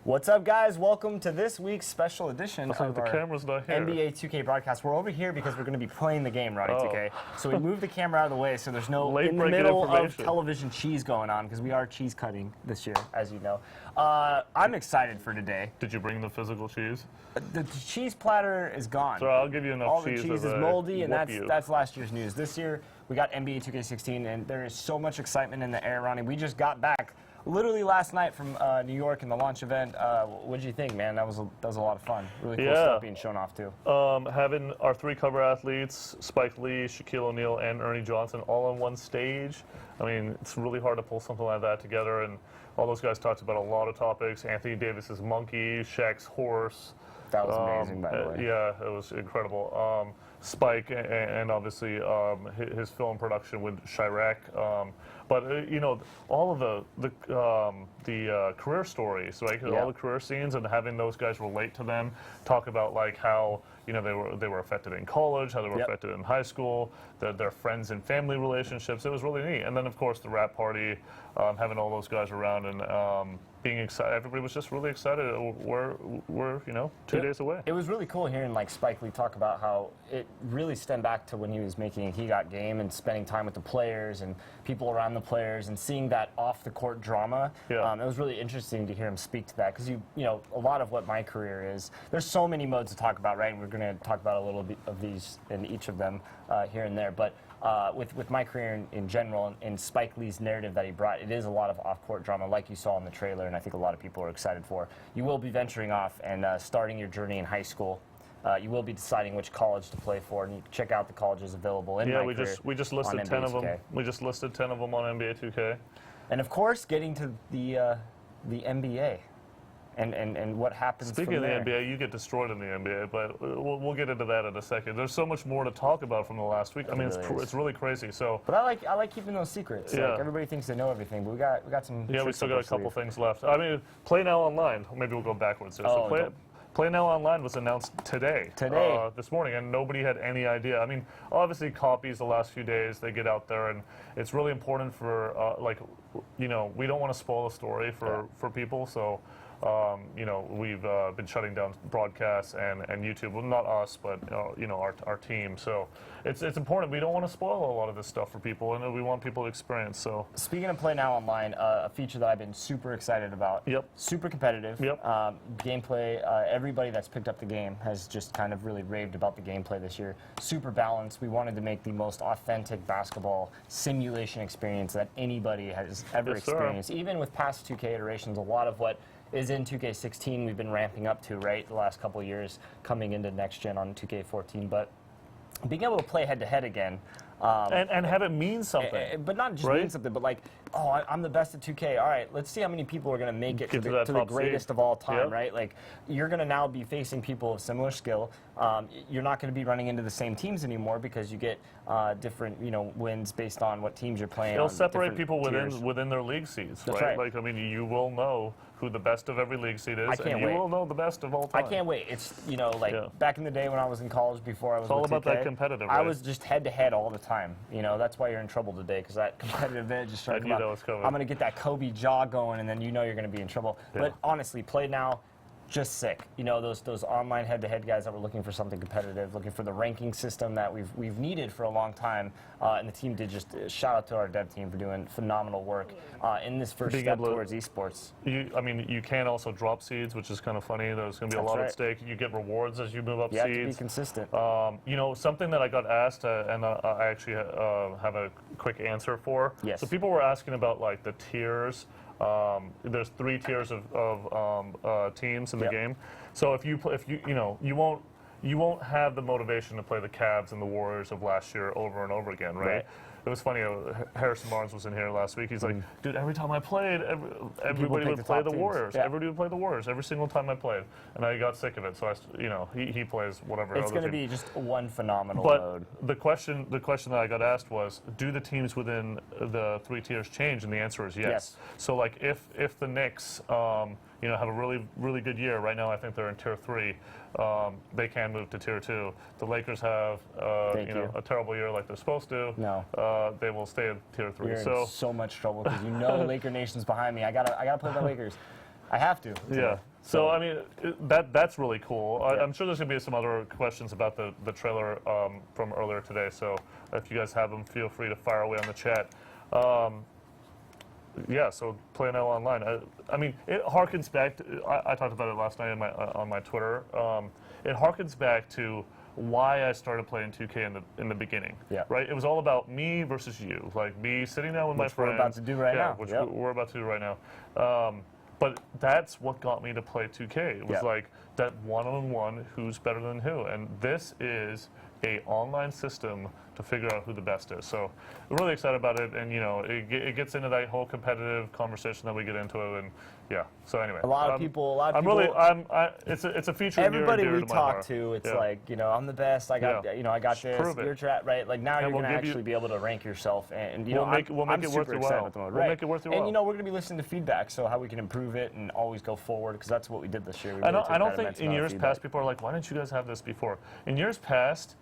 What's up, guys? Welcome to this week's special edition of the our camera's not here. NBA 2K broadcast. We're over here because we're going to be playing the game, Roddy 2K. So we moved the camera out of the way so there's no in the middle of television cheese going on because we are cheese cutting this year, as you know. I'm excited for today. Did you bring the physical cheese? The cheese platter is gone. So I'll give you enough cheese. All the cheese is moldy, and that's last year's news. This year we got NBA 2K16, and there is so much excitement in the air, Ronnie. We just got back literally last night from New York in the launch event. What did you think, man? That was a lot of fun. Really cool stuff being shown off too. Having our three cover athletes, Spike Lee, Shaquille O'Neal, and Ernie Johnson, all on one stage. I mean, it's really hard to pull something like that together. And all those guys talked about a lot of topics. Anthony Davis's monkey, Shaq's horse. That was amazing, by the way. Yeah, it was incredible. Spike and obviously his film production with Chirac. But you know, all of the career stories, right? All the career scenes, and having those guys relate to them, talk about like how they were affected in college, how they were affected in high school, their friends and family relationships. It was really neat. And then of course the rap party, having all those guys around and being excited. Everybody was just really excited. We're 2 days away. It was really cool hearing like Spike Lee talk about how it really stemmed back to when he was making He Got Game and spending time with the players and people around the players and seeing that off the court drama. It was really interesting to hear him speak to that because you know a lot of what my career is. There's so many modes to talk about, right? And we're going to talk about a little bit of these in each of them here and there, but. With my career in general and Spike Lee's narrative that he brought, it is a lot of off-court drama like you saw in the trailer, and I think a lot of people are excited for. You will be venturing off and starting your journey in high school. You will be deciding which college to play for, and you can check out the colleges available in my career. we just listed 10 of them. We just listed 10 of them on NBA 2K. And of course, getting to the NBA. And what happens Speaking of the NBA, you get destroyed in the NBA, but we'll get into that in a second. There's so much more to talk about from the last week. I mean, it's really crazy. So, but I like keeping those secrets. Yeah. Like, everybody thinks they know everything, but we got some. Yeah, we still got a couple things left. I mean, Play Now Online. Maybe we'll go backwards there. So Play Now Online was announced today. This morning, and nobody had any idea. I mean, obviously copies the last few days, they get out there, and it's really important for, we don't want to spoil a story for people, so. We've been shutting down broadcasts and YouTube. Well, not us, but our team. So it's important. We don't want to spoil a lot of this stuff for people, and we want people to experience. So speaking of Play Now Online, a feature that I've been super excited about. Super competitive. Gameplay. Everybody that's picked up the game has just kind of really raved about the gameplay this year. Super balanced. We wanted to make the most authentic basketball simulation experience that anybody has ever experienced. Even with past 2K iterations, a lot of what is in 2K16 we've been ramping up to, right, the last couple of years coming into next gen on 2K14, but being able to play head-to-head again. And have it mean something. But not just mean something, but like, oh, I'm the best at 2K. All right, let's see how many people are going to make it to the greatest of all time, right? Like, you're going to now be facing people of similar skill. You're not going to be running into the same teams anymore because you get different, wins based on what teams you're playing. It'll separate people within their league seeds, right? Like, I mean, you will know who the best of every league seed is, and you will know the best of all time. I can't wait. It's, back in the day when I was in college before I was it's all with about 2K, that competitive, I was just head-to-head all the time. That's why you're in trouble today, because that competitive edge is starting to come out. I'm going to get that Kobe jaw going, and then you're going to be in trouble. But honestly, Play Now, just sick. Those online head-to-head guys that were looking for something competitive, looking for the ranking system that we've needed for a long time, and the team did just shout out to our dev team for doing phenomenal work in this first step towards esports. You can also drop seeds, which is kind of funny. There's going to be a lot at stake. You get rewards as you move up seeds. You have to be consistent. Something that I got asked, and I actually have a quick answer for. Yes. So people were asking about like the tiers. There's 3 tiers of teams in the game. So if you won't have the motivation to play the Cavs and the Warriors of last year over and over again, right? It was funny. Harrison Barnes was in here last week. He's like, dude, every time I played, everybody would play the Warriors. Everybody would play the Warriors every single time I played, and I got sick of it. So he plays whatever. It's going to be just one phenomenal mode. The question that I got asked was, do the teams within the 3 tiers change? And the answer is yes. So like if the Knicks have a really, really good year. Right now, I think they're in Tier 3. They can move to Tier 2. The Lakers have a terrible year like they're supposed to. No. They will stay in Tier 3. You're in so much trouble because Laker Nation's behind me. I gotta play the Lakers. I have to. Yeah. So I mean, that's really cool. I'm sure there's going to be some other questions about the trailer from earlier today. So if you guys have them, feel free to fire away on the chat. Yeah, so play now online. I mean, it harkens back to, I talked about it last night on my Twitter. It harkens back to why I started playing 2K in the beginning. Yeah. Right? It was all about me versus you. Like me sitting down with my friends. Which we're about to do right now. Which we're about to do right now. But that's what got me to play 2K. It was like that one-on-one, who's better than who. And this is a online system to figure out who the best is. So we're really excited about it, and you know, it gets into that whole competitive conversation that we get into, and yeah. So anyway, a lot of people. It's a feature. Everybody near and we dear to my talk heart. to, it's like, you know, I'm the best. I got, you know, I got this. Prove it. You're right. Like now, And you're we'll gonna give you- actually be able to rank yourself, and you We'll know, make I'm it worth super your excited while. about the mode, We'll right? make it worth your And while. you know, we're gonna be listening to feedback, so how we can improve it and always go forward, because that's what we did this year. I don't think in years past people are like, why didn't you guys have this before? In years past,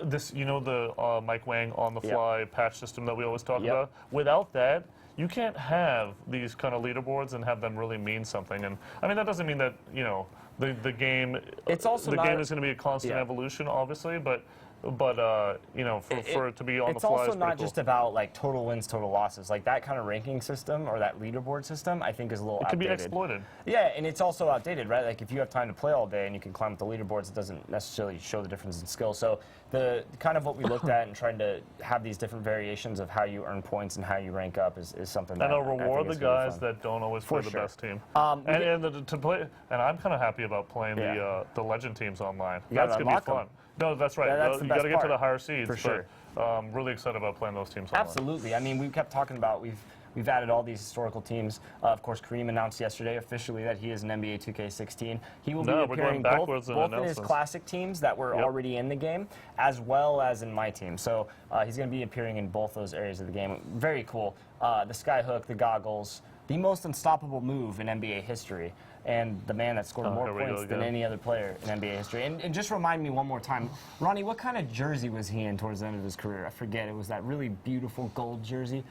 this, you know, the Mike Wang on the fly patch system that we always talk about. Without that, you can't have these kind of leaderboards and have them really mean something. And I mean, that doesn't mean that, you know, the game. It's also the not game is going to be a constant evolution, obviously, but you know, for it to be on the fly. It's also is not cool. just about like total wins, total losses. Like that kind of ranking system or that leaderboard system, I think is a little It can be outdated. exploited. Yeah, and it's also outdated, right? Like if you have time to play all day and you can climb up the leaderboards, it doesn't necessarily show the difference in skill. So the kind of what we looked at and trying to have these different variations of how you earn points and how you rank up is something that And I'll I think reward the is gonna be guys fun. that don't always play the best team. To play, and I'm kind of happy about playing the legend teams online. That's gonna be fun. No, that's right. That's the you best got to get to part. the higher seeds. For sure. But really excited about playing those teams online. Absolutely. I mean, we kept talking about we've added all these historical teams. Of course, Kareem announced yesterday officially that he is an NBA 2K16. He will be appearing both in his classic teams that were already in the game, as well as in my team. So he's going to be appearing in both those areas of the game. Very cool. The skyhook, the goggles, the most unstoppable move in NBA history, and the man that scored more points than any other player in NBA history. And just remind me one more time, Ronnie, what kind of jersey was he in towards the end of his career? I forget. It was that really beautiful gold jersey.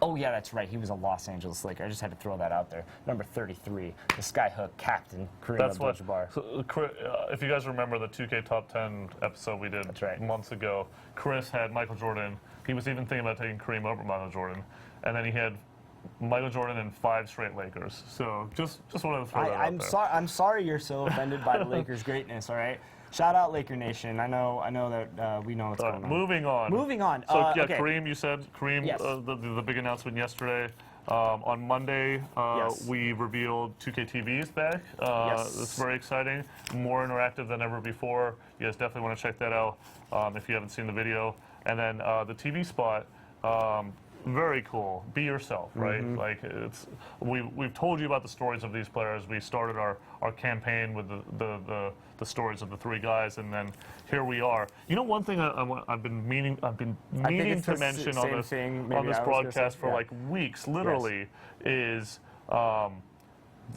Oh, yeah, that's right. He was a Los Angeles Laker. I just had to throw that out there. Number 33, the skyhook captain, Kareem Abdul-Jabbar. So, if you guys remember the 2K Top 10 episode we did months ago, Chris had Michael Jordan. He was even thinking about taking Kareem over Michael Jordan. And then he had Michael Jordan and 5 straight Lakers. So just wanted to throw that out there. I'm sorry you're so offended by the Lakers' greatness, all right? Shout out Laker Nation. I know that we know what's going on. Moving on. So, okay. Kareem, you said the big announcement yesterday. On Monday, we revealed 2K TV's back. It's very exciting. More interactive than ever before. You guys definitely want to check that out if you haven't seen the video. And then the TV spot. Very cool. Be yourself, right? Like we've told you about the stories of these players. We started our campaign with the stories of the 3 guys, and then here we are. You know, one thing I've been meaning to mention on this broadcast for like weeks, literally, is.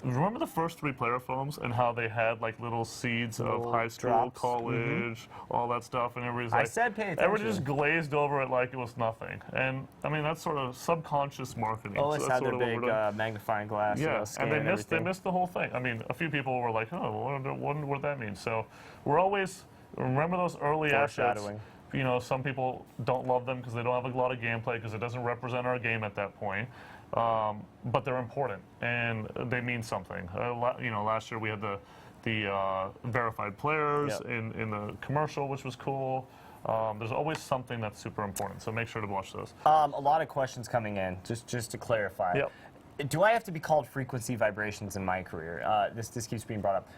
Remember the first 3 player films and how they had like little seeds of high school, college, all that stuff, and everybody's like, I said pay attention. Everybody just glazed over it like it was nothing. And I mean, that's sort of subconscious marketing. Always had their big magnifying glass. Yeah, and they missed the whole thing. I mean, a few people were like, oh, what did that mean? So we're always, remember those early assets. You know, some people don't love them because they don't have a lot of gameplay because it doesn't represent our game at that point. But they're important and they mean something. You know, last year we had the verified players in the commercial, which was cool. There's always something that's super important, so make sure to watch those. A lot of questions coming in, just to clarify. Yep. Do I have to be called frequency vibrations in my career? This keeps being brought up.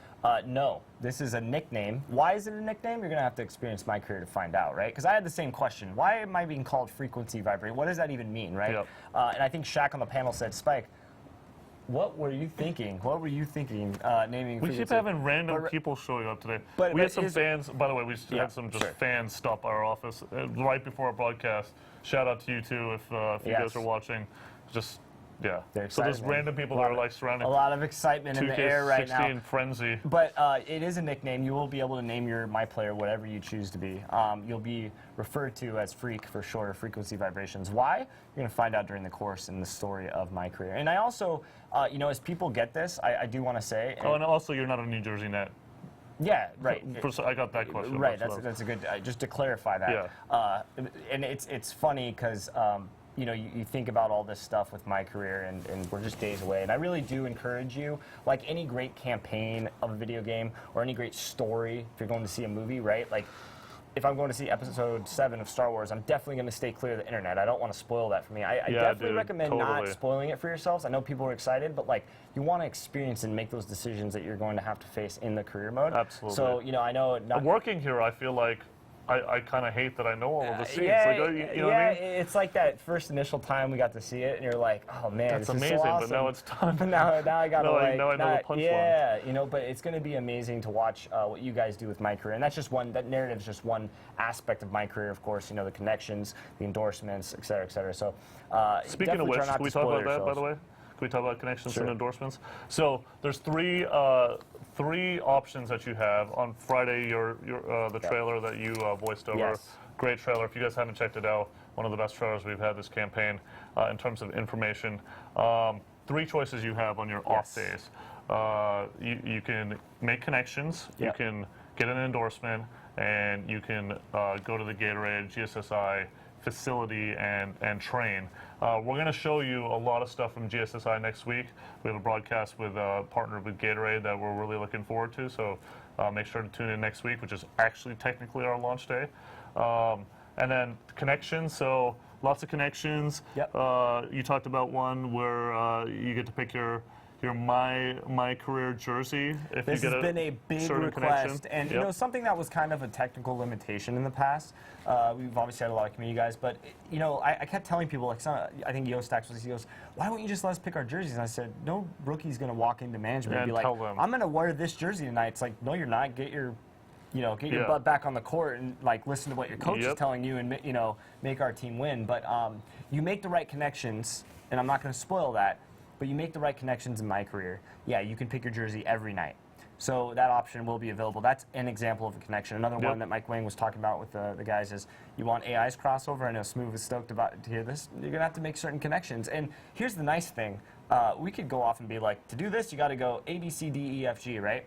No, this is a nickname. Why is it a nickname? You're going to have to experience my career to find out, right? Because I had the same question. Why am I being called frequency vibration? What does that even mean, right? Yep. And I think Shaq on the panel said, Spike, what were you thinking? What were you thinking naming We keep having random people showing up today. We had some fans, by the way, we had some fans stop our office right before our broadcast. Shout out to you, too, if you guys are watching. Just Yeah. They're So excited, there's man. random people that are like surrounding A lot of excitement in the air right now. 2K16 frenzy. But it is a nickname. You will be able to name your My Player whatever you choose to be. You'll be referred to as Freak for short, or Frequency Vibrations. Why? You're going to find out during the course in the story of my career. And I also, as people get this, I do want to say. And also, you're not a New Jersey Net. Yeah, right. I got that question. Right, that's a good, just to clarify that. Yeah. And it's funny because, you think about all this stuff with my career, and we're just days away. And I really do encourage you, like any great campaign of a video game or any great story, if you're going to see a movie, right? Like, if I'm going to see episode 7 of Star Wars, I'm definitely going to stay clear of the internet. I don't want to spoil that for me. I definitely recommend not spoiling it for yourselves. I know people are excited, but like you want to experience and make those decisions that you're going to have to face in the career mode. Absolutely. So, I know not working here, I feel like I kind of hate that I know all of the scenes. Yeah, like, you know what I mean? It's like that first initial time we got to see it, and you're like, oh man, That's this amazing, is so awesome. but now it's done. But now I got to now I know the punchline. Yeah, but it's going to be amazing to watch what you guys do with my career, and that's just one. That narrative is just one aspect of my career, of course. The connections, the endorsements, et cetera, et cetera. So, speaking of which, can we talk about that, by the way? Can we talk about connections and endorsements? So there's three options that you have on Friday. The trailer that you voiced over. Yes. Great trailer. If you guys haven't checked it out, one of the best trailers we've had this campaign in terms of information. 3 choices you have on your off days. You can make connections. You can get an endorsement, and you can go to the Gatorade GSSI facility and train. We're going to show you a lot of stuff from GSSI next week. We have a broadcast with partnered with Gatorade that we're really looking forward to. So make sure to tune in next week, which is actually technically our launch day. And then connections. So lots of connections. Yep. You talked about one where you get to pick your my career jersey. If this you get has been a big request, and something that was kind of a technical limitation in the past. We've obviously had a lot of community guys, but I kept telling people, like, I think Yostax was, he goes, why won't you just let us pick our jerseys? And I said, no rookie's going to walk into management and be like, I'm going to wear this jersey tonight. It's like, no, you're not. Get your butt back on the court and like listen to what your coach is telling you, and make our team win. But you make the right connections, and I'm not going to spoil that. But you make the right connections in my career. Yeah, you can pick your jersey every night. So that option will be available. That's an example of a connection. Another one that Mike Wang was talking about with the guys is you want AI's crossover. I know Smooth is stoked to hear this. You're going to have to make certain connections. And here's the nice thing. We could go off and be like, to do this, you got to go A, B, C, D, E, F, G, right?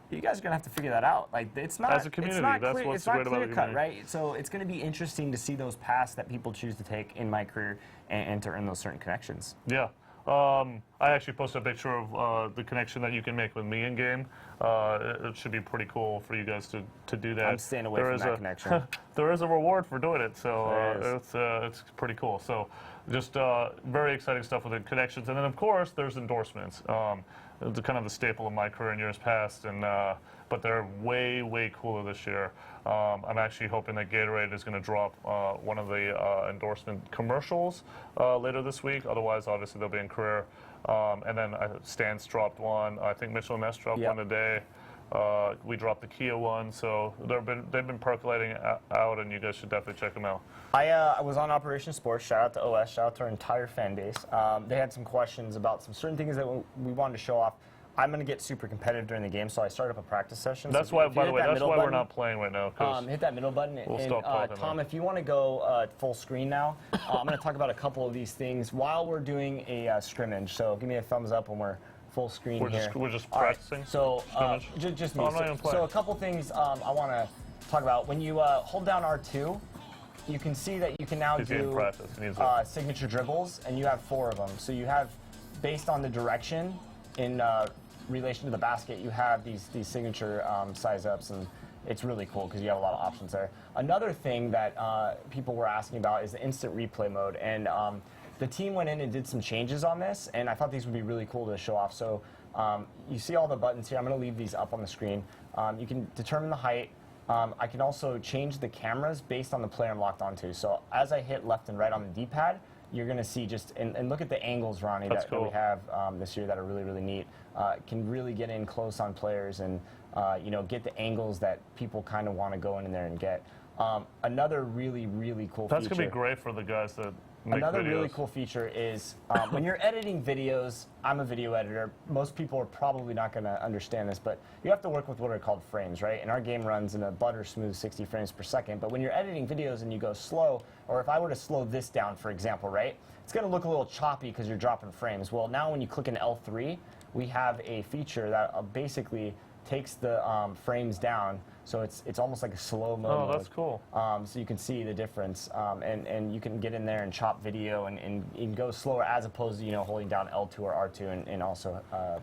You guys are going to have to figure that out. Like, it's not, as a community, that's what's great about the community, right? So it's going to be interesting to see those paths that people choose to take in my career and to earn those certain connections. Yeah. I actually posted a picture of the connection that you can make with me in game. It should be pretty cool for you guys to do that. I'm staying away from that connection. There is a reward for doing it, so it's pretty cool. So just very exciting stuff with the connections, and then of course there's endorsements. It's kind of the staple of my career in years past, and but they're way cooler this year. I'm actually hoping that Gatorade is going to drop one of the endorsement commercials later this week. Otherwise, obviously, they'll be in career. And then Stan's dropped one. I think Mitchell and Ness dropped one today. We dropped the Kia one. So they've been percolating out, and you guys should definitely check them out. I was on Operation Sports. Shout out to OS. Shout out to our entire fan base. They had some questions about some certain things that we wanted to show off. I'm going to get super competitive during the game, so I started up a practice session. That's why, by the way, that's why we're not playing right now. Hit that middle button. We'll stop talking. Tom, if you want to go full screen now, I'm going to talk about a couple of these things while we're doing a scrimmage. So give me a thumbs up when we're full screen here. We're just practicing. Right. So just me. So a couple things I want to talk about. When you hold down R2, you can see that you can now do signature dribbles, and you have 4 of them. So you have, based on the direction in relation to the basket, you have these signature size ups, and it's really cool because you have a lot of options there. Another thing that people were asking about is the instant replay mode, and the team went in and did some changes on this, and I thought these would be really cool to show off. So you see all the buttons here. I'm going to leave these up on the screen. You can determine the height. I can also change the cameras based on the player I'm locked onto. So as I hit left and right on the D-pad, you're going to see and look at the angles, Ronnie, that we have this year that are really, really neat. Can really get in close on players and you know, get the angles that people kind of want to go in there and get. Another really, really cool That's feature. going to be great for the guys that make Another videos. really cool feature is when you're editing videos, I'm a video editor. Most people are probably not going to understand this, but you have to work with what are called frames, right? And our game runs in a butter smooth 60 frames per second. But when you're editing videos and you go slow, or if I were to slow this down, for example, right? It's going to look a little choppy because you're dropping frames. Well, now when you click an L3, we have a feature that basically takes the frames down, so it's almost like a slow-mo mode. Oh, that's cool. So you can see the difference, and you can get in there and chop video and go slower as opposed to, you know, holding down L2 or R2 and also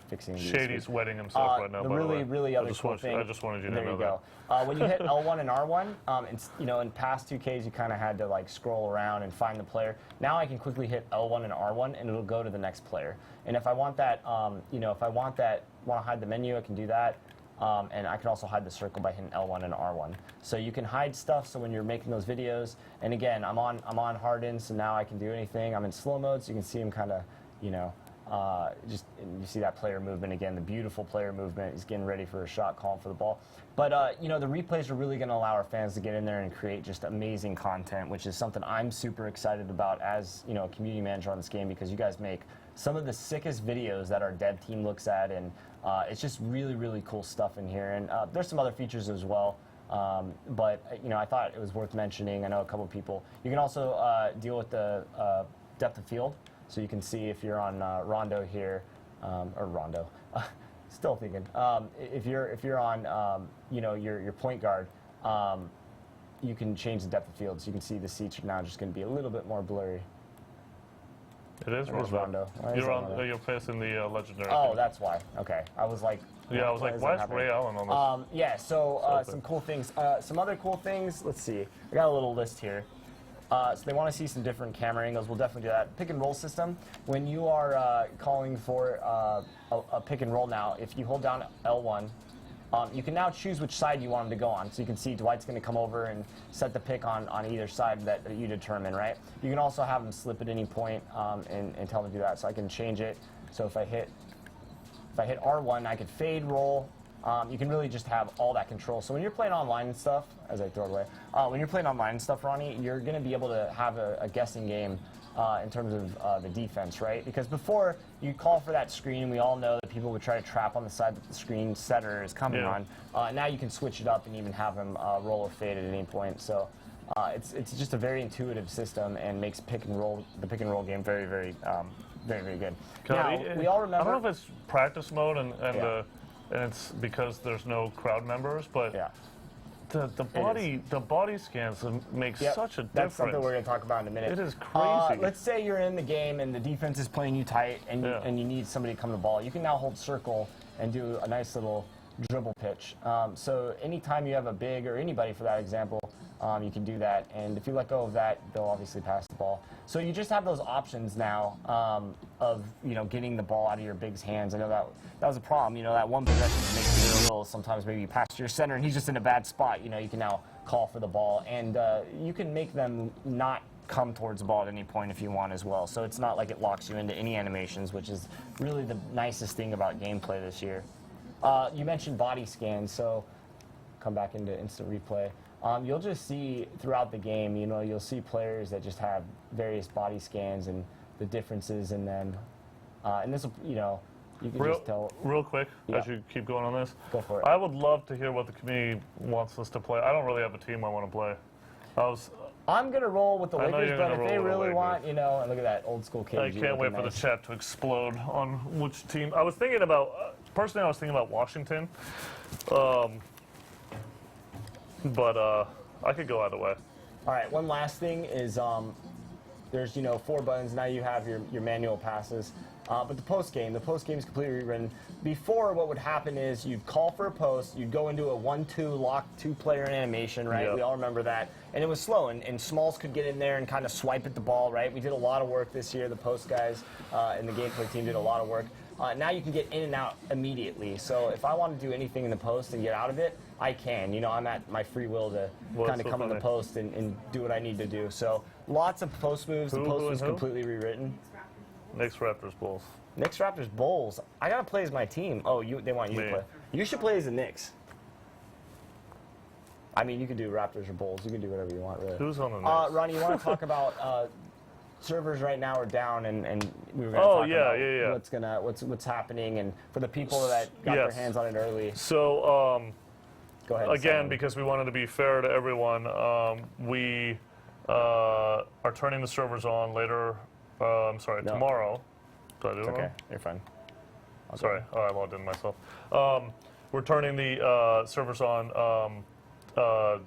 fixing these. Shady's wetting himself right now, by the way. Really other cool thing. I just wanted you to there know you go. When you hit L1 and R1, it's, you know, in past 2Ks you kind of had to like scroll around and find the player. Now I can quickly hit L1 and R1 and it'll go to the next player. And if I want that, you know, if I want to hide the menu, I can do that. And I can also hide the circle by hitting L1 and R1. So you can hide stuff. So when you're making those videos, and again, I'm on hardened, so now I can do anything. I'm in slow mode, so you can see him kind of, you know, you see that player movement again, the beautiful player movement. He's getting ready for a shot, calling for the ball. But you know, the replays are really going to allow our fans to get in there and create just amazing content, which is something I'm super excited about as, you know, a community manager on this game, because you guys make some of the sickest videos that our dev team looks at, and it's just really, really cool stuff in here. And there's some other features as well, but you know, I thought it was worth mentioning. I know a couple people. You can also deal with the depth of field, so you can see if you're on Rondo here, or Rondo. Still thinking. If you're on, you know, your point guard, you can change the depth of field, so you can see the seats are now just going to be a little bit more blurry. It is Rondo. You're facing the legendary. Oh, team. That's why. Okay, I was like. Yeah, I was like, why is Ray Allen on this? Yeah, so some cool things. Some other cool things. Let's see. I got a little list here. So they want to see some different camera angles. We'll definitely do that. Pick and roll system. When you are calling for a pick and roll now, if you hold down L1, you can now choose which side you want him to go on. So you can see Dwight's going to come over and set the pick on either side that you determine, right? You can also have him slip at any point and tell him to do that. So I can change it. So if I hit R1, I could fade, roll. You can really just have all that control. So when you're playing online and stuff, as I throw it away, when you're playing online and stuff, Ronnie, you're going to be able to have a guessing game in terms of the defense, right? Because before you call for that screen, we all know that people would try to trap on the side that the screen setter is coming on. Now you can switch it up and even have him roll or fade at any point. So it's just a very intuitive system and makes the pick and roll game very, very, very good. Now, we all remember. I don't know if it's practice mode and it's because there's no crowd members, but. Yeah. The body scans make such a difference. That's something we're going to talk about in a minute. It is crazy. Let's say you're in the game and the defense is playing you tight and you need somebody to come to the ball. You can now hold circle and do a nice little dribble pitch. So anytime you have a big, or anybody for that example, you can do that. And if you let go of that, they'll obviously pass the ball. So you just have those options now of, you know, getting the ball out of your big's hands. I know that was a problem. You know, that one possession makes it a little. Sometimes maybe you pass to your center and he's just in a bad spot. You know, you can now call for the ball, and you can make them not come towards the ball at any point if you want as well. So it's not like it locks you into any animations, which is really the nicest thing about gameplay this year. You mentioned body scans, so come back into instant replay. You'll just see throughout the game, you know, you'll see players that just have various body scans and the differences in them. And this will, you know, you can just tell. Real quick, as you keep going on this. Go for it. I would love to hear what the community wants us to play. I don't really have a team I want to play. I'm going to roll with the Lakers, but if they really want, you know, and look at that old school KG. I can't wait for the chat to explode on which team. I was thinking about, personally, I was thinking about Washington. But I could go either way. All right, one last thing is there's, you know, 4 buttons. Now you have your manual passes. But the post game is completely rewritten. Before, what would happen is you'd call for a post, you'd go into a 1-2 lock 2-player animation, right? Yep. We all remember that. And it was slow, and Smalls could get in there and kind of swipe at the ball, right? We did a lot of work this year. The post guys and the gameplay team did a lot of work. Now you can get in and out immediately. So if I want to do anything in the post and get out of it, I can. You know, I'm at my free will to kind of come in the post and do what I need to do. So lots of post moves. The post was completely rewritten. Knicks Raptors Bulls. Knicks Raptors Bulls. I gotta play as my team. Oh, they want you to play. You should play as the Knicks. I mean, you can do Raptors or Bulls. You can do whatever you want, really. Who's on the Knicks? Ronnie, you want to talk about servers right now are down, and we were going to talk about what's happening, and for the people that got their hands on it early. So go ahead. Again, because we wanted to be fair to everyone, we are turning the servers on later. Tomorrow. Did I do it Okay, wrong? you're fine. Sorry, I logged in myself. We're turning the servers on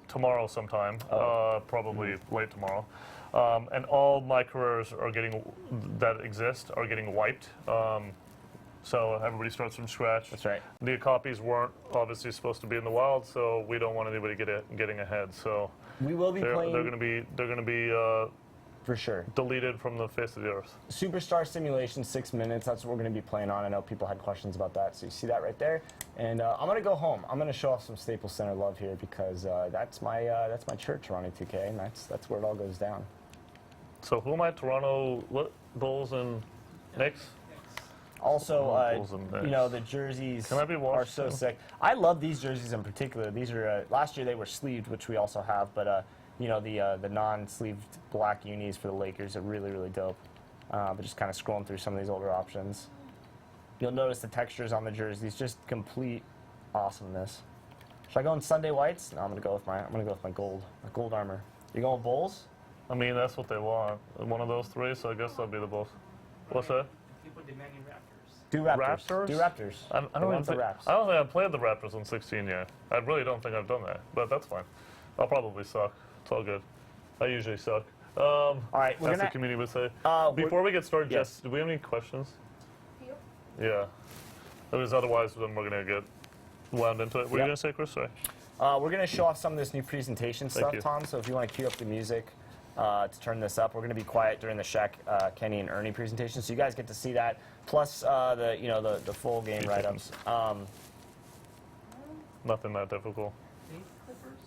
tomorrow sometime, probably late tomorrow. And all my careers are that exist are getting wiped. So everybody starts from scratch. That's right. The copies weren't obviously supposed to be in the wild, so we don't want anybody getting ahead. So we will be playing. They're going to be for sure deleted from the face of the earth. Superstar Simulation, 6 minutes. That's what we're going to be playing on. I know people had questions about that, so you see that right there. And I'm going to go home. I'm going to show off some Staples Center love here because that's my church, Ronnie 2K, and that's where it all goes down. So who am I? Toronto Bulls and Knicks? Also, the jerseys are so sick. I love these jerseys in particular. These are last year they were sleeved, which we also have, but the non-sleeved black unis for the Lakers are really, really dope. But just kind of scrolling through some of these older options, you'll notice the textures on the jerseys, just complete awesomeness. Should I go in Sunday whites? No, I'm gonna go with my gold armor. You going Bulls? I mean, that's what they want. One of those three, so I guess that'll be the Bulls. What's that? People demanding Raptors. Do Raptors. Raptors? Do Raptors. I don't think I've played the Raptors on 16 yet. I really don't think I've done that, but that's fine. I'll probably suck. It's all good. I usually suck. All right, that's the community would say. Before we get started, Jess, do we have any questions? You? Yeah. Because otherwise, then we're going to get wound into it. What are you going to say, Chris? Sorry. We're going to show off some of this new presentation stuff, Tom, so if you want to cue up the music to turn this up, we're going to be quiet during the Shaq, Kenny, and Ernie presentation, so you guys get to see that, plus the full game write-ups. Nothing that difficult. Clippers.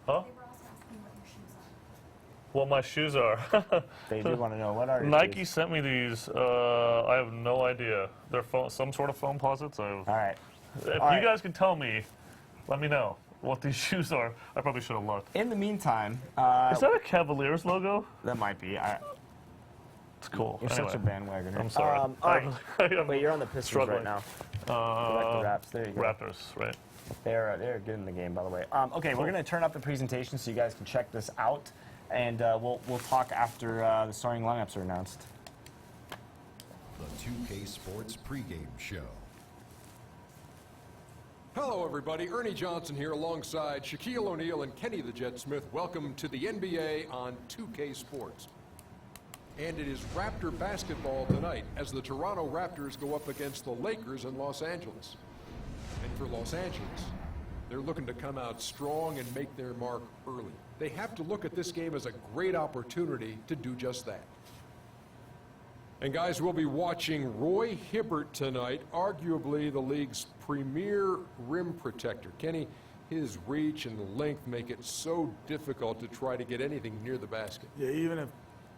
Huh? They were also asking what your shoes are. What my shoes are. They do want to know what are your Nike shoes? sent me these. I have no idea. They're some sort of foam posits. All right. If you guys can tell me, let me know what these shoes are. I probably should have looked. In the meantime, is that a Cavaliers logo? that might be. It's cool. You're anyway, such a bandwagoner. I'm sorry. All right. Wait, you're on the Pistons struggling. right now. Like the Raps. There you go. Raptors, right? They're good in the game, by the way. Okay, we're going to turn up the presentation so you guys can check this out, and we'll talk after the starting lineups are announced. The 2K Sports pregame show. Hello, everybody. Ernie Johnson here alongside Shaquille O'Neal and Kenny the Jet Smith. Welcome to the NBA on 2K Sports. And it is Raptor basketball tonight as the Toronto Raptors go up against the Lakers in Los Angeles. And for Los Angeles, they're looking to come out strong and make their mark early. They have to look at this game as a great opportunity to do just that. And guys, we'll be watching Roy Hibbert tonight, arguably the league's premier rim protector. Kenny, his reach and length make it so difficult to try to get anything near the basket. Yeah, even if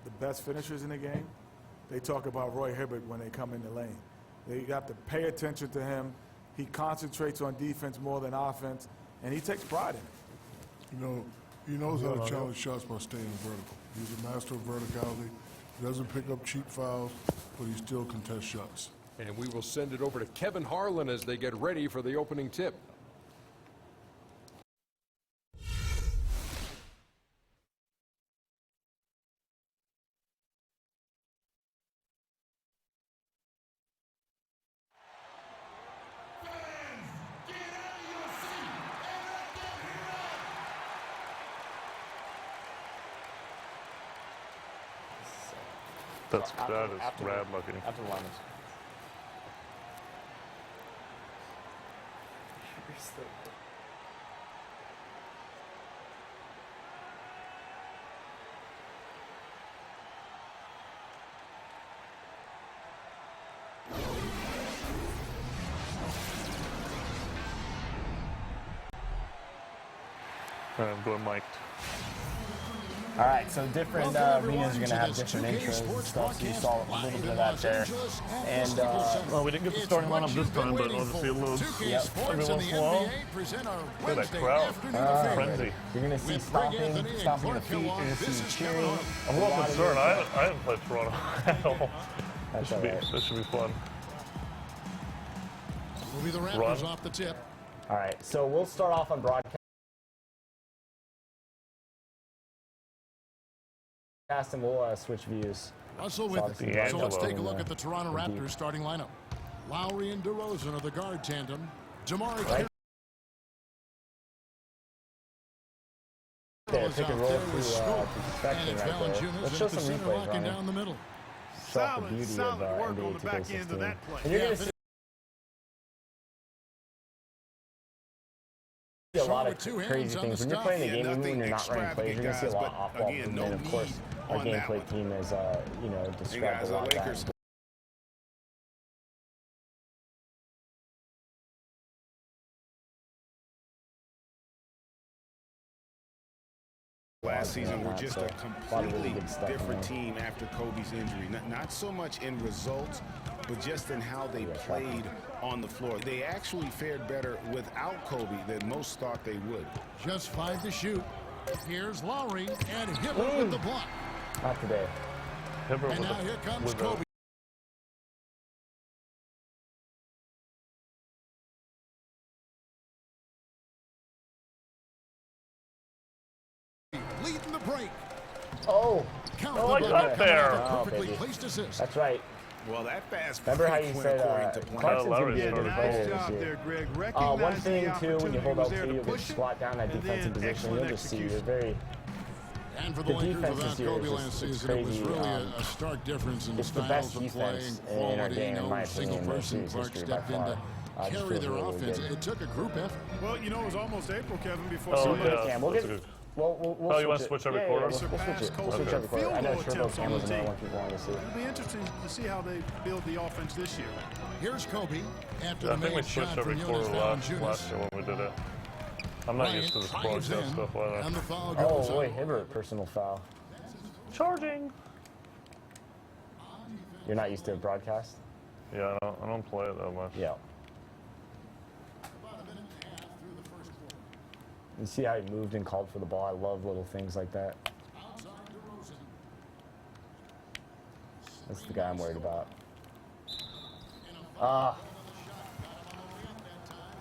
the best finishers in the game, they talk about Roy Hibbert when they come in the lane. They have to pay attention to him. He concentrates on defense more than offense, and he takes pride in it. You know, he knows how to challenge shots by staying vertical. He's a master of verticality. He doesn't pick up cheap fouls, but he still contests shots. And we will send it over to Kevin Harlan as they get ready for the opening tip. That is rad looking. After the lineups. I'm going mic'd. All right, so different arenas are going to have different intros and stuff, so you saw a little bit of that there. And, well, we didn't get the starting lineup this time, but obviously it loads every once in a while. Look at that crowd. Frenzy. You're going to see stomping your feet, you're going to see cheering. I'm a little concerned. I haven't played Toronto at all. That's This should be fun. Will be the Raptors off the tip. All right, so we'll start off on broadcast. And we'll switch views. Russell with it. So let's take a look at the Toronto Raptors starting lineup. Lowry and DeRozan are the guard tandem. Jamari Right. There, pick and roll to perfection right there. Let's show some replays, Ronnie. Down the middle. Show off the beauty of NBA 2K16. And you're going to see a lot of crazy things. When you're playing the game, even when you're not running plays, you're going to see a lot of off-ball movement. And of course, our gameplay team has, described a lot of that. Last season, we're just a completely different team after Kobe's injury. Not so much in results, but just in how they played on the floor. They actually fared better without Kobe than most thought they would. Just 5 to shoot. Here's Lowry and Hibbert with the block. Not today. And now here comes Kobe. Leading the break. Oh, I got there. Perfectly placed assist. That's right. Well, that fast Remember how you went said according to plan. Clarkson's going to be a good Nice player this year. One thing, too, when you hold up to, you'll squat down that defensive position. You'll just see you're very... And for the Lakers without Kobe last season, it was crazy. really a stark difference in It's the styles best of play defense and in our quality. game, in No my single opinion, in person series Clark history by stepped in far. to Just carry feels their really offense. good. It took a group effort. Well, you know, it was almost April, Kevin, before Oh, somebody yeah. We'll That's get, good. we'll You want to it. switch every Yeah, quarter? we'll switch it. We'll switch every quarter. I know Turbo Cameron's another one people want to see. It'll be interesting to see how they build the offense this year. Here's Kobe after Yeah, I the think we made shot switched every from quarter Jonas last year when we did it. I'm not used to this broadcast stuff. And the foul goes Oh, boy, up. Hibbert, personal foul. Charging. You're not used to a broadcast? Yeah, I don't play it that much. Yeah. You see how he moved and called for the ball? I love little things like that. That's the guy I'm worried about.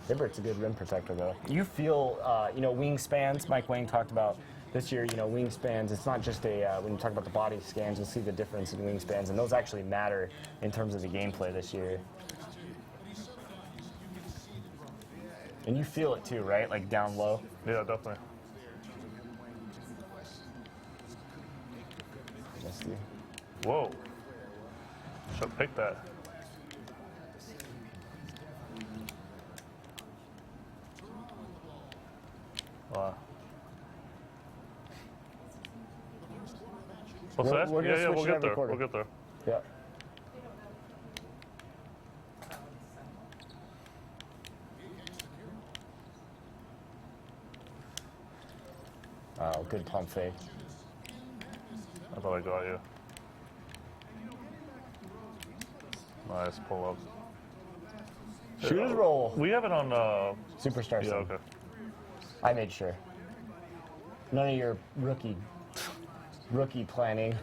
Hibbert's a good rim protector, though. You feel, wingspans. Mike Wang talked about this year, wingspans. It's not just when you talk about the body scans, you'll see the difference in wingspans, and those actually matter in terms of the gameplay this year. And you feel it too, right? Like down low. Yeah, definitely. Whoa. Should have picked that. Wow. What's that? We're gonna Yeah, switch we'll it get every there. quarter. We'll get there. Yeah. Oh, good pump fake. I thought I got you. Nice pull up. Shooters roll. We have it on. Superstar Yeah, Sim. okay. I made sure. None of your rookie planning.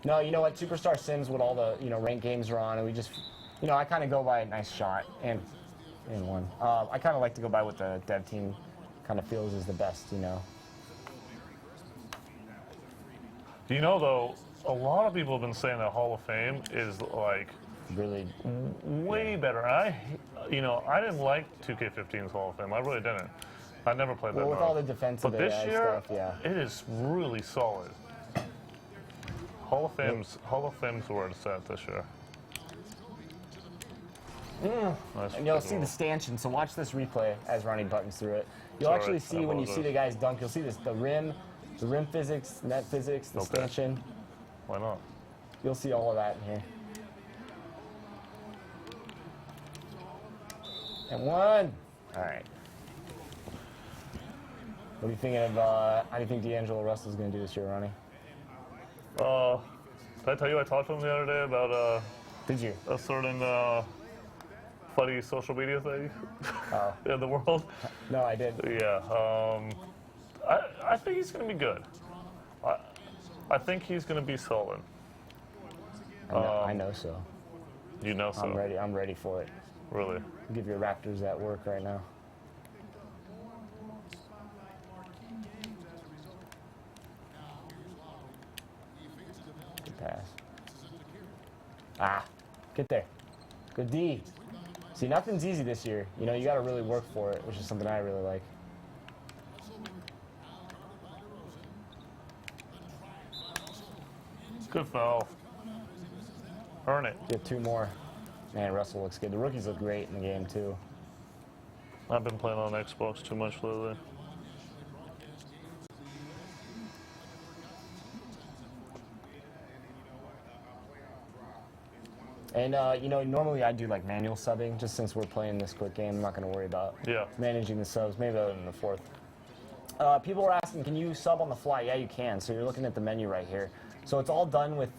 No, you know what? Superstar Sim's what all the ranked games are on, and we just, I kind of go by a nice shot and one. I kind of like to go by what the dev team kind of feels is the best, Though, a lot of people have been saying that Hall of Fame is like Really, way better. I didn't like 2K15's Hall of Fame. I really didn't. I never played that. well, with all the defensive But this AI year, stuff, yeah. it is really solid. Hall of Fame's where it's at this year. Nice And you'll pick see and the roll. stanchion. So watch this replay as Ronnie buttons through it. You'll Sorry, actually see I when you see apologize. the guys dunk, you'll see the rim physics, net physics, the Okay. stanchion. Why not? You'll see all of that in here. And one. All right. What are you thinking of, how do you think D'Angelo Russell's going to do this year, Ronnie? Did I tell you I talked to him the other day about Did you? a certain funny social media thing in the world? No, I did. Yeah. I think he's going to be good. I think he's going to be solid. I know so. You know so? I'm ready for it. Really? Give your Raptors that work right now. Good pass. Ah, get there. Good D. See, nothing's easy this year. You know, you got to really work for it, which is something I really like. Good foul. Earn it. Get 2 more. Man, Russell looks good. The rookies look great in the game, too. I've been playing on Xbox too much lately. And, you know, normally I do like manual subbing, just since we're playing this quick game. I'm not going to worry about managing the subs, maybe other than the 4th. People were asking, can you sub on the fly? Yeah, you can. So you're looking at the menu right here. So it's all done with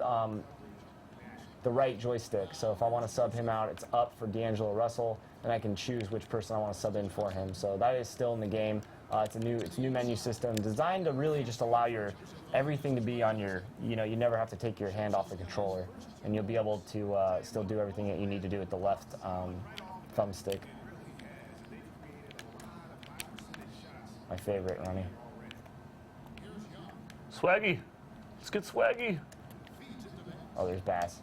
the right joystick. So if I want to sub him out, it's up for D'Angelo Russell, and I can choose which person I want to sub in for him. So that is still in the game. It's a new menu system designed to really just allow everything to be on your, you know, you never have to take your hand off the controller, and you'll be able to still do everything that you need to do with the left thumbstick. My favorite, Ronnie. Swaggy. Let's get swaggy. Oh, there's Bass.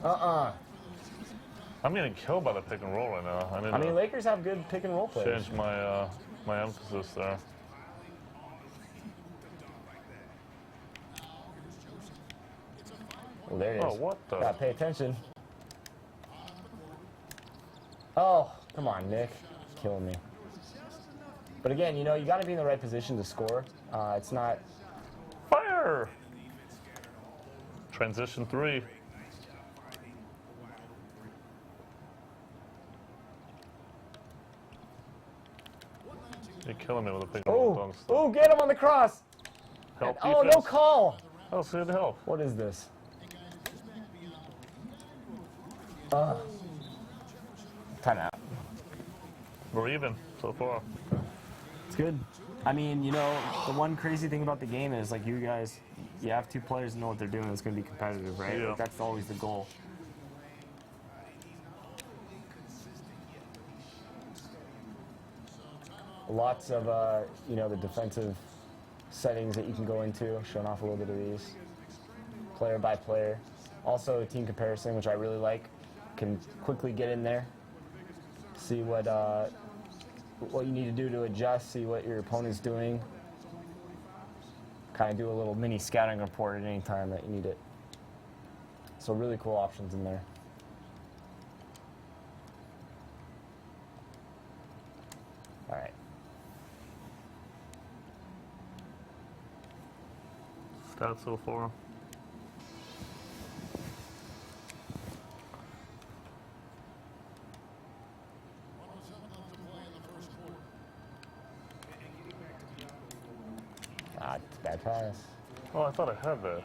I'm getting killed by the pick and roll right now. I mean, Lakers have good pick and roll players. Change my my emphasis there. Oh, there it is. Oh, what the? Gotta pay attention. Oh, come on, Nick. Killing me. But again, you know, you got to be in the right position to score. It's not... Fire! Transition 3. You're killing me with a pick and roll dunk stuff. Oh, get him on the cross! Help Oh, defense. no call! Oh, so to help. What is this? Timeout. We're even so far. It's good. I mean, you know, the one crazy thing about the game is, like, you guys, you have 2 players that know what they're doing. It's going to be competitive, right? Yeah. Like, that's always the goal. Lots of, you know, the defensive settings that you can go into, showing off a little bit of these. Player by player. Also, team comparison, which I really like. Can quickly get in there, see what you need to do to adjust, see what your opponent's doing. Kind of do a little mini scouting report at any time that you need it. So really cool options in there. All right. Stats so far. It's a bad pass. Oh, I thought I had that.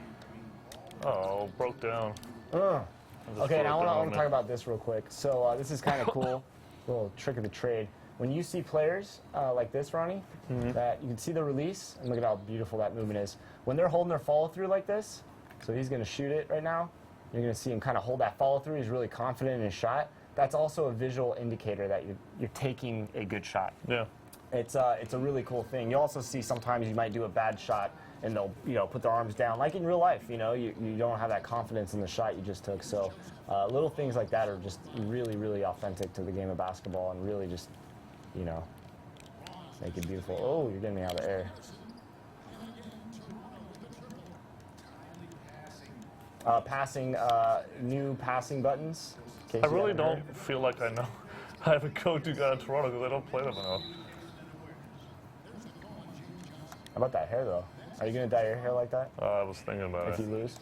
Oh, broke down. Okay, now I want to talk about this real quick. So this is kind of cool. Little trick of the trade. When you see players like this, Ronnie, that you can see the release, and look at how beautiful that movement is. When they're holding their follow-through like this, so he's going to shoot it right now, you're going to see him kind of hold that follow-through. He's really confident in his shot. That's also a visual indicator that you're taking a good shot. Yeah. It's a really cool thing. You also see sometimes you might do a bad shot and they'll, you know, put their arms down. Like in real life, you know, you don't have that confidence in the shot you just took. So little things like that are just really, really authentic to the game of basketball and really just, you know, make it beautiful. Oh, you're getting me out of the air. Passing, new passing buttons. I really don't feel like I know. I have a go-to guy in Toronto because I don't play them enough. How about that hair, though? Are you going to dye your hair like that? I was thinking about if it. If you lose?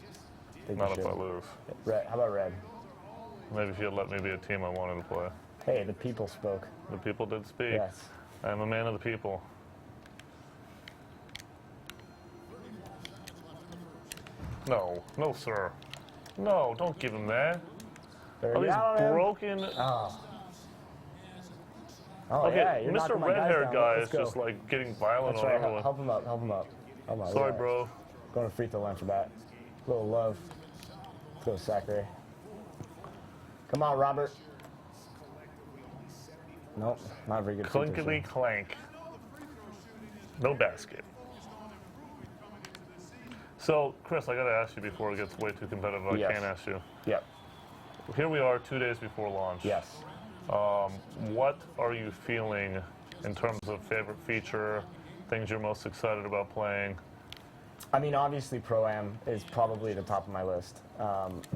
Not if I lose. Red. How about red? Maybe if you'd let me be a team I wanted to play. Hey, the people spoke. The people did speak. Yes. I am a man of the people. No, no, sir. No, don't give him that. There Oh, you these go, man. broken. Oh. Oh, Okay, yeah, you're Mr. knocking my guys Red-haired down. guy Let's is go. just like getting violent That's on right. everyone. Help him up. Help him up. Help him up. Sorry, Yeah. bro. Going to free throw line for that. A little love. Let's go, Sacre. Come on, Robert. Nope, not a very good free throw Clinkety shooter. clank. No basket. So, Chris, I got to ask you before it gets way too competitive. I Yes. can't ask you. Yep. Here we are 2 days before launch. Yes. What are you feeling in terms of favorite feature, things you're most excited about playing? I mean, obviously, Pro-Am is probably at the top of my list.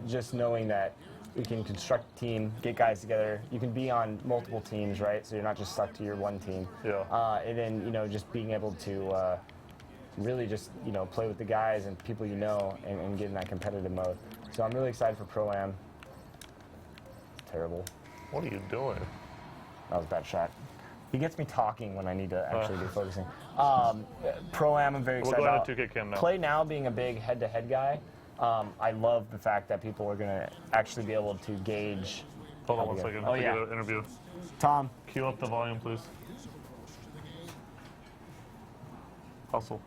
Just knowing that you can construct a team, get guys together. You can be on multiple teams, right? So you're not just stuck to your one team. Yeah. And then, you know, just being able to really just, you know, play with the guys and people you know and get in that competitive mode. So I'm really excited for Pro-Am. Terrible. What are you doing? That was a bad shot. He gets me talking when I need to actually be focusing. Pro-Am, I'm very We'll excited go about. ahead 2K Cam now. Play Now being a big head-to-head guy, I love the fact that people are going to actually be able to gauge. Hold on one second. Oh, I yeah. get an interview. Tom. Cue up the volume, please. Hustle.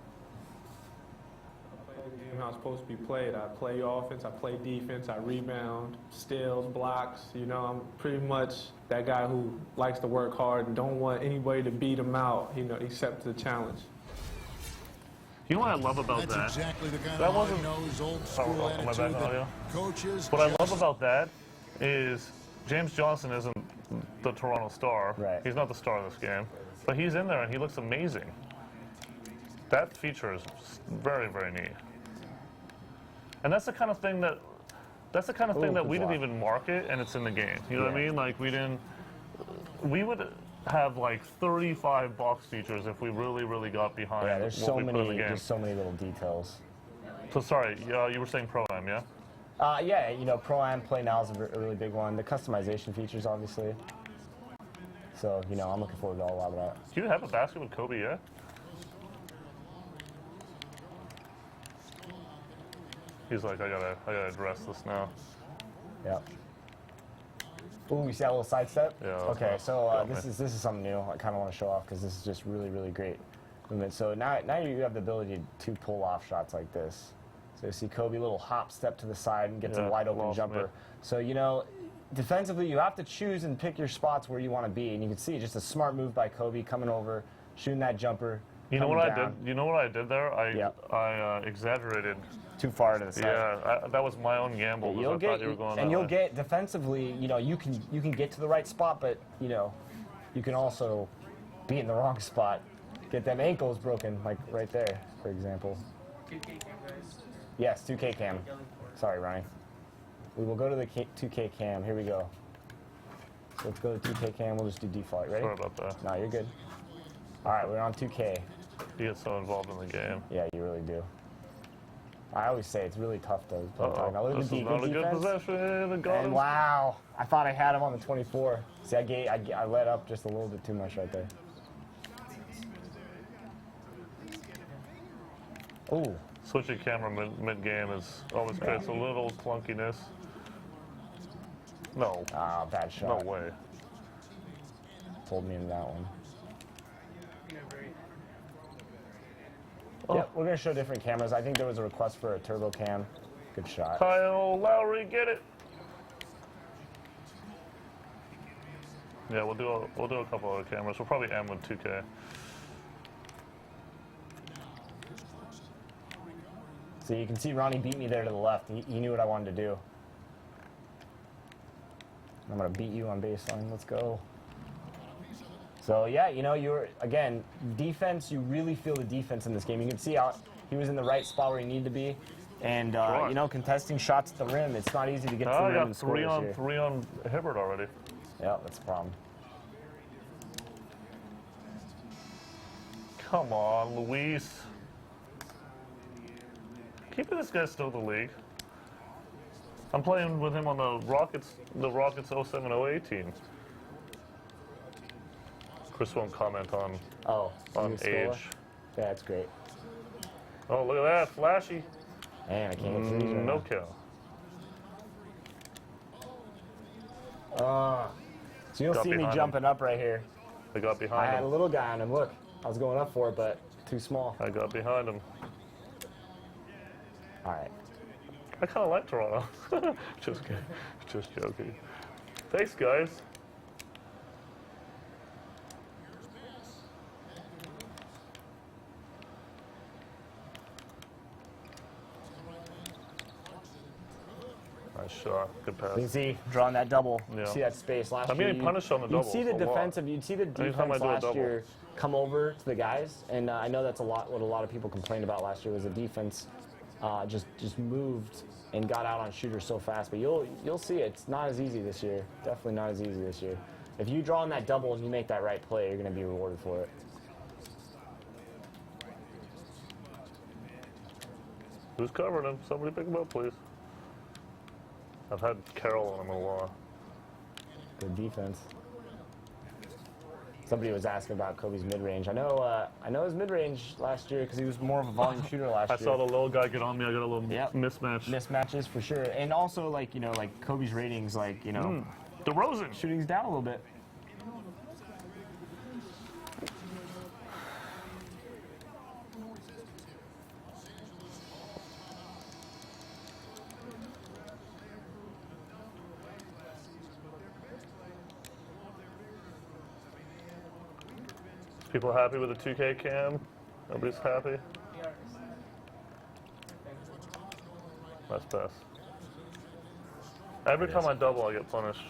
How it's supposed to be played. I play offense, I play defense, I rebound, steals, blocks. You know, I'm pretty much that guy who likes to work hard and don't want anybody to beat him out, you know, except the challenge. You know what I love about That's that? exactly the kind That of wasn't- hard-nosed, old-school am I back attitude on that audio? coaches What I love just about that is James Johnson isn't the Toronto star. Right. He's not the star of this game, but he's in there and he looks amazing. That feature is very, very neat. And that's the kind of thing that we didn't even market, and it's in the game. You know what I mean? Like we would have like 35 box features if we really got behind. Yeah, there's what so we put in the many, game. just so many little details. So sorry, you were saying Pro-Am, yeah? Yeah, you know, Pro-Am Play Now is a really big one. The customization features, obviously. So, you know, I'm looking forward to a lot of that. Do you have a basket with Kobe yet? He's like, I gotta address this now. Yep. Ooh, you see that little sidestep? Yeah. Okay, so Yeah, this is something new. I kind of want to show off because this is just really great movement. So now you have the ability to pull off shots like this. So you see Kobe, little hop step to the side and gets a wide open jumper. So you know, defensively you have to choose and pick your spots where you want to be, and you can see just a smart move by Kobe coming over, shooting that jumper. You know what I did? You know what I did there? I exaggerated. Too far to the side. Yeah, that was my own gamble. You'll I thought you were going and that you'll way. get defensively. You know, you can get to the right spot, but you know, you can also be in the wrong spot, get them ankles broken, like right there, for example. 2K cam, guys. Yes, 2K cam. Sorry, Ryan. We will go to the 2K cam. Here we go. So let's go to 2K cam. We'll just do default. Ready? Sorry about that. No, you're good. All right, we're on 2K. You get so involved in the game. Yeah, you really do. I always say it's really tough to play now. Look at This the is not a good defense. possession. And got And him. wow, I thought I had him on the 24. See, I let up just a little bit too much right there. Ooh. Switching camera mid-game is always creates a little clunkiness. No. Ah, bad shot. No way. Pulled me into that one. Oh. Yep, we're going to show different cameras. I think there was a request for a turbo cam. Good shot. Kyle Lowry, get it. Yeah, we'll do a couple other cameras. We'll probably end with 2K. So you can see Ronnie beat me there to the left. He knew what I wanted to do. I'm going to beat you on baseline. Let's go. So, yeah, you know, again, defense, you really feel the defense in this game. You can see how he was in the right spot where he needed to be. And, you know, contesting shots at the rim, it's not easy to get to the rim and score this year. Three on Hibbert already. Yeah, that's a problem. Come on, Luis. Keeping this guy still in the league. I'm playing with him on the Rockets 07-08 team. Chris won't comment on age. age. Yeah, that's great. Oh, look at that, flashy. Man, I can't get threes right No now. kill. So you'll Got see me behind jumping up right here. I got I behind had a him. little guy on him. Look, I was going up for it, but too small. I got behind him. All right. I kind of like Toronto. Just kidding. Just joking. Thanks, guys. Nice shot. Good pass. You can see drawing that double. Yeah. See that space last I'm year. getting punished on the doubles You'd see the a lot. defensive. You'd see the Anytime I defense do a last double. year come over to the guys, and I know that's what a lot of people complained about last year was the defense just moved and got out on shooters so fast. But you'll see it's not as easy this year. Definitely not as easy this year. If you draw on that double and you make that right play, you're going to be rewarded for it. Who's covering him? Somebody pick him up, please. I've had Carroll on him a while. Good defense. Somebody was asking about Kobe's mid-range. I know his mid-range last year because he was more of a volume shooter last year. I saw the little guy get on me. I got a little mismatch. Mismatches for sure, and also like Kobe's ratings, DeRozan shooting's down a little bit. People happy with the 2K cam? Nobody's happy? Nice pass. Every time I double, I get punished.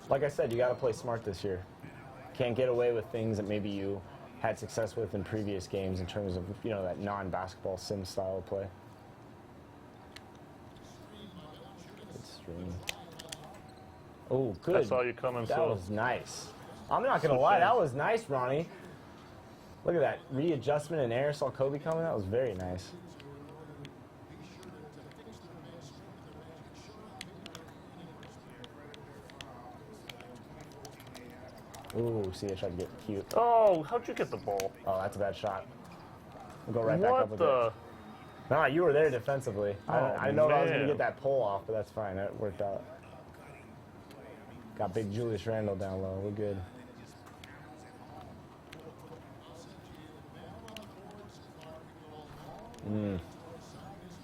Like I said, you got to play smart this year. Can't get away with things that maybe you had success with in previous games in terms of that non-basketball sim style of play. Good stream. Oh, good. I saw you coming. That was nice. I'm not gonna lie, that was nice, Ronnie. Look at that readjustment in air. Saw Kobe coming. That was very nice. Ooh, see, I tried to get cute. Oh, how'd you get the ball? Oh, that's a bad shot. We'll go right back up with the? it. Nah, you were there defensively. I know I was gonna get that pull off, but that's fine. That worked out. Got big Julius Randle down low. We're good.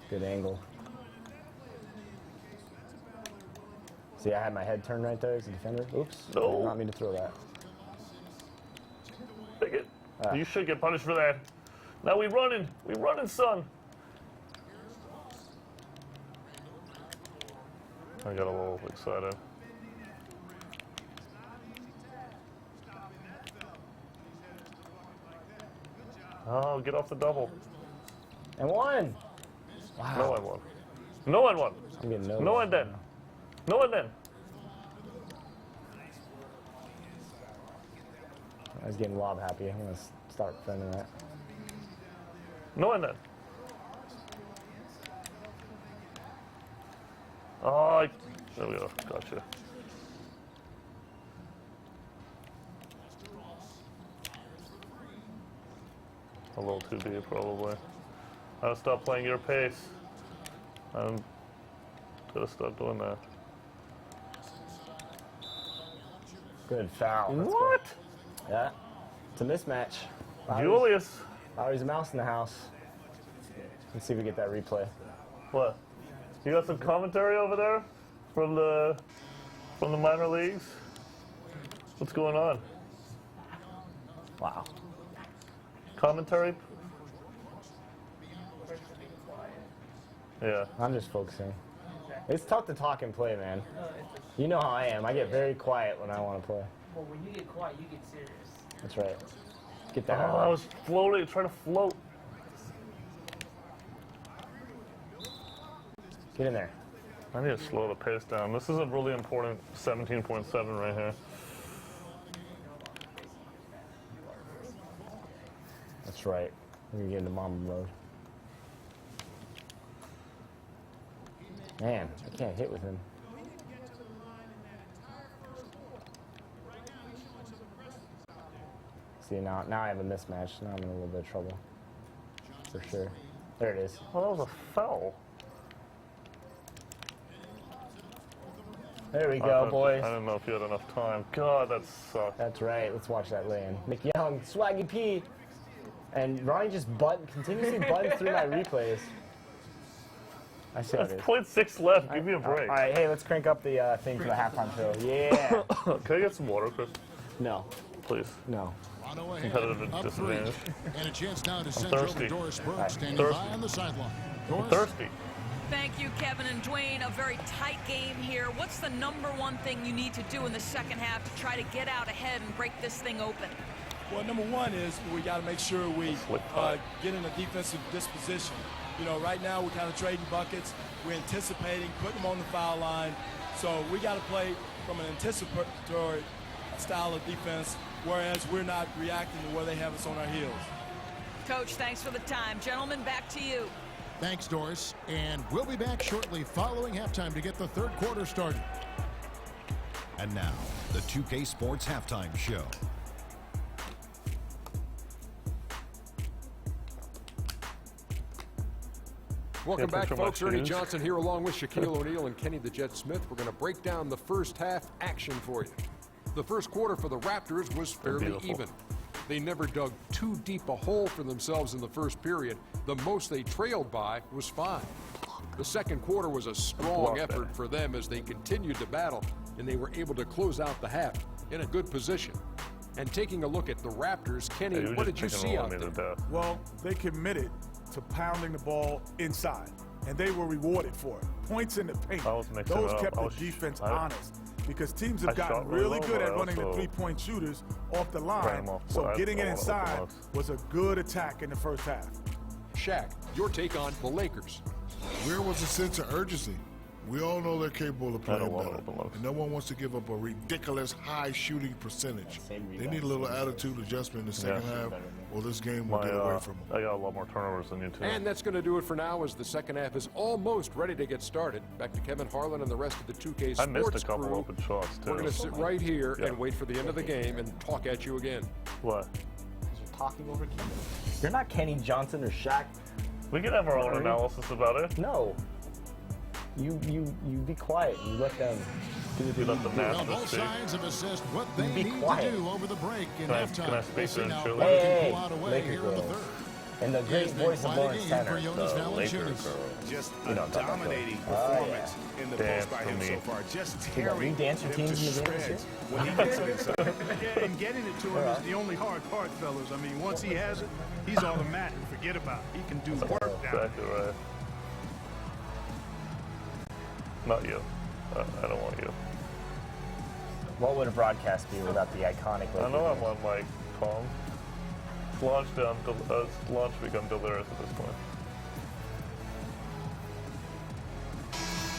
Good angle. See, I had my head turned right there as a defender. Oops. No. I did not mean to throw that. Pick it. You should get punished for that. Now we running. We running, son. I got a little excited. Oh, get off the double. And one. Wow. No one won. No one won. I'm getting No one then. No one then. I was getting lob happy. I'm going to start defending that. No one then. Oh, there we go. Gotcha. A little too deep, probably. I gotta stop playing your pace. I'm gotta stop doing that. Good foul. That's What? good. Yeah. It's a mismatch. Julius. Lowry's a mouse in the house. Let's see if we get that replay. What? You got some commentary over there from the minor leagues? What's going on? Wow. Commentary? Yeah. I'm just focusing. It's tough to talk and play, man. You know how I am. I get very quiet when I want to play. Well, when you get quiet, you get serious. That's right. Get that. Oh, I was floating, trying to float. Get in there. I need to slow the pace down. This is a really important 17.7 right here. That's right. We're going to get into mama mode. Man, I can't hit with him. See, now I have a mismatch. Now I'm in a little bit of trouble. For sure. There it is. Oh, that was a foul. There we go, boys. I don't know if you had enough time. God, that sucked. That's right. Let's watch that lay-in. McYoung, Swaggy P. And Ronnie just continuously buttons through my replays. I see how it is. 0.6 left. Give me a break. All right, hey, let's crank up the thing for the halftime show. Yeah. Can I get some water, Chris? No. Please. No. Competitive disadvantage. And a chance now to I'm send over thirsty. Doris Burke Right. standing Thirsty. by on the sideline. I'm Doris? thirsty. Thank you, Kevin and Dwayne. A very tight game here. What's the #1 thing you need to do in the second half to try to get out ahead and break this thing open? Well, number one is we got to make sure we get in a defensive disposition. You know, right now we're kind of trading buckets. We're anticipating, putting them on the foul line. So we got to play from an anticipatory style of defense, whereas we're not reacting to where they have us on our heels. Coach, thanks for the time. Gentlemen, back to you. Thanks, Doris. And we'll be back shortly following halftime to get the third quarter started. And now, the 2K Sports Halftime Show. Welcome back, folks. Ernie Johnson here along with Shaquille O'Neal and Kenny the Jet Smith. We're going to break down the first half action for you. The first quarter for the Raptors was fairly even. They never dug too deep a hole for themselves in the first period. The most they trailed by was 5. The second quarter was a strong effort for them as they continued to battle, and they were able to close out the half in a good position. And taking a look at the Raptors, Kenny, what did you see out there? Well, they committed to pounding the ball inside, and they were rewarded for it. Points in the paint. Those kept the defense honest, because teams have gotten really good at running the three-point shooters off the line, so getting it inside was a good attack in the first half. Shaq, your take on the Lakers. Where was the sense of urgency? We all know they're capable of playing better, and no one wants to give up a ridiculous high shooting percentage. They need a little attitude adjustment in the second half, or this game will get away from them. I got a lot more turnovers than you two. And that's going to do it for now, as the second half is almost ready to get started. Back to Kevin Harlan and the rest of the 2K Sports I missed a couple crew. open shots, too. We're going to sit right here and wait for the end of the game and talk at you again. What? You're talking over Kenny. You're not Kenny Johnson or Shaq. We can have our own analysis about it. No. You be quiet. You let them do the Well, both sides have assessed what they need to do over the break in halftime. Can I speak to now Chile? what they can pull out away here in the third. And the great voice of Lawrence Tanner. Just a dominating performance in the post by him so far. Just tearing them to shreds when he gets it inside. Yeah, and getting it to him is the only hard part, fellas. I mean, once he has it, he's automatic. Forget about it. He can do work down there. Exactly right. Not you. I don't want you. What would a broadcast be without the iconic? I know I'm on my phone. Launch become delirious at this point.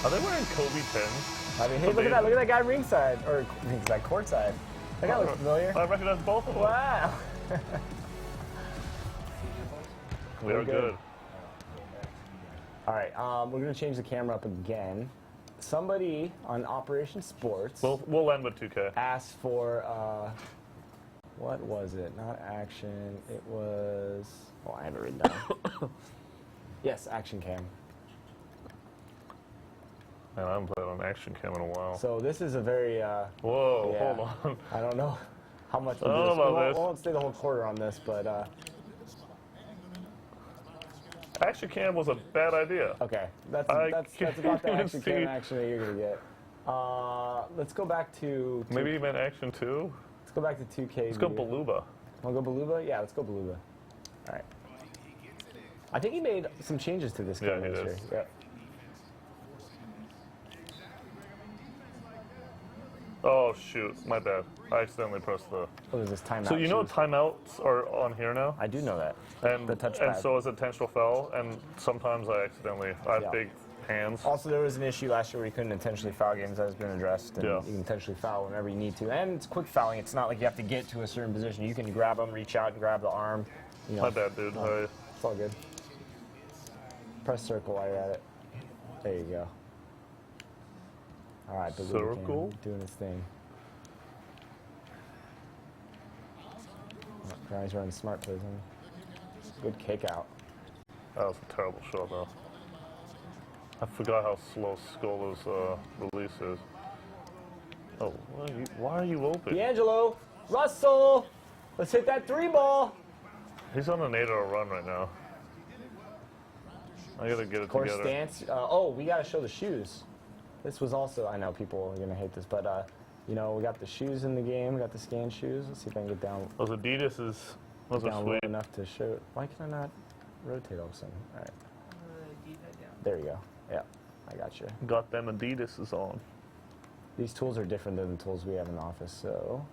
Are they wearing Kobe pins? I mean, hey, look at that guy ringside, or ringside, courtside. That guy looks familiar. I recognize both of them. Wow. We are good. All right, we're gonna change the camera up again. Somebody on Operation Sports. We'll end with 2K. Asked for what was it? Not action. It was. Oh, I have it written down. Yes, action cam. Man, I haven't played on action cam in a while. So this is a very. Whoa, yeah, hold on. I don't know how much. I don't know about this. We won't stay the whole quarter on this, but. Action cam was a bad idea. Okay, that's about the action cam action that you're gonna get. Let's go back to. Maybe you meant action 2. Let's go back to 2K. Let's go Beluba. Want to go Beluba? Yeah, let's go Beluba. All right. I think he made some changes to this game this year. Yeah. Oh shoot, my bad. I accidentally pressed the. What is this timeout? So you know timeouts are on here now? I do know that. And the touchpad. And so is intentional foul, and sometimes I accidentally. I have big hands. Also, there was an issue last year where you couldn't intentionally foul games. That has been addressed. And Yeah. you can intentionally foul whenever you need to, and it's quick fouling. It's not like you have to get to a certain position. You can grab them, reach out, and grab the arm. You know, my bad, dude. It's all good. Press circle while you're at it. There you go. All right, but circle doing his thing. Guys running smart plays. Good kick out. That was a terrible shot, though. I forgot how slow Scola's release is. Oh, why are you open? D'Angelo, Russell, let's hit that 3 ball. He's on an 8-0 run right now. I gotta get it together. Stance. Oh, we gotta show the shoes. This was also, I know people are gonna hate this, but you know, we got the shoes in the game. We got the scan shoes. Let's see if I can get down. Those Adidas those are sweet. Enough to show it. Why can I not rotate all of a sudden? All right. There you go. Yeah, I got you. Got them Adidas on. These tools are different than the tools we have in the office, so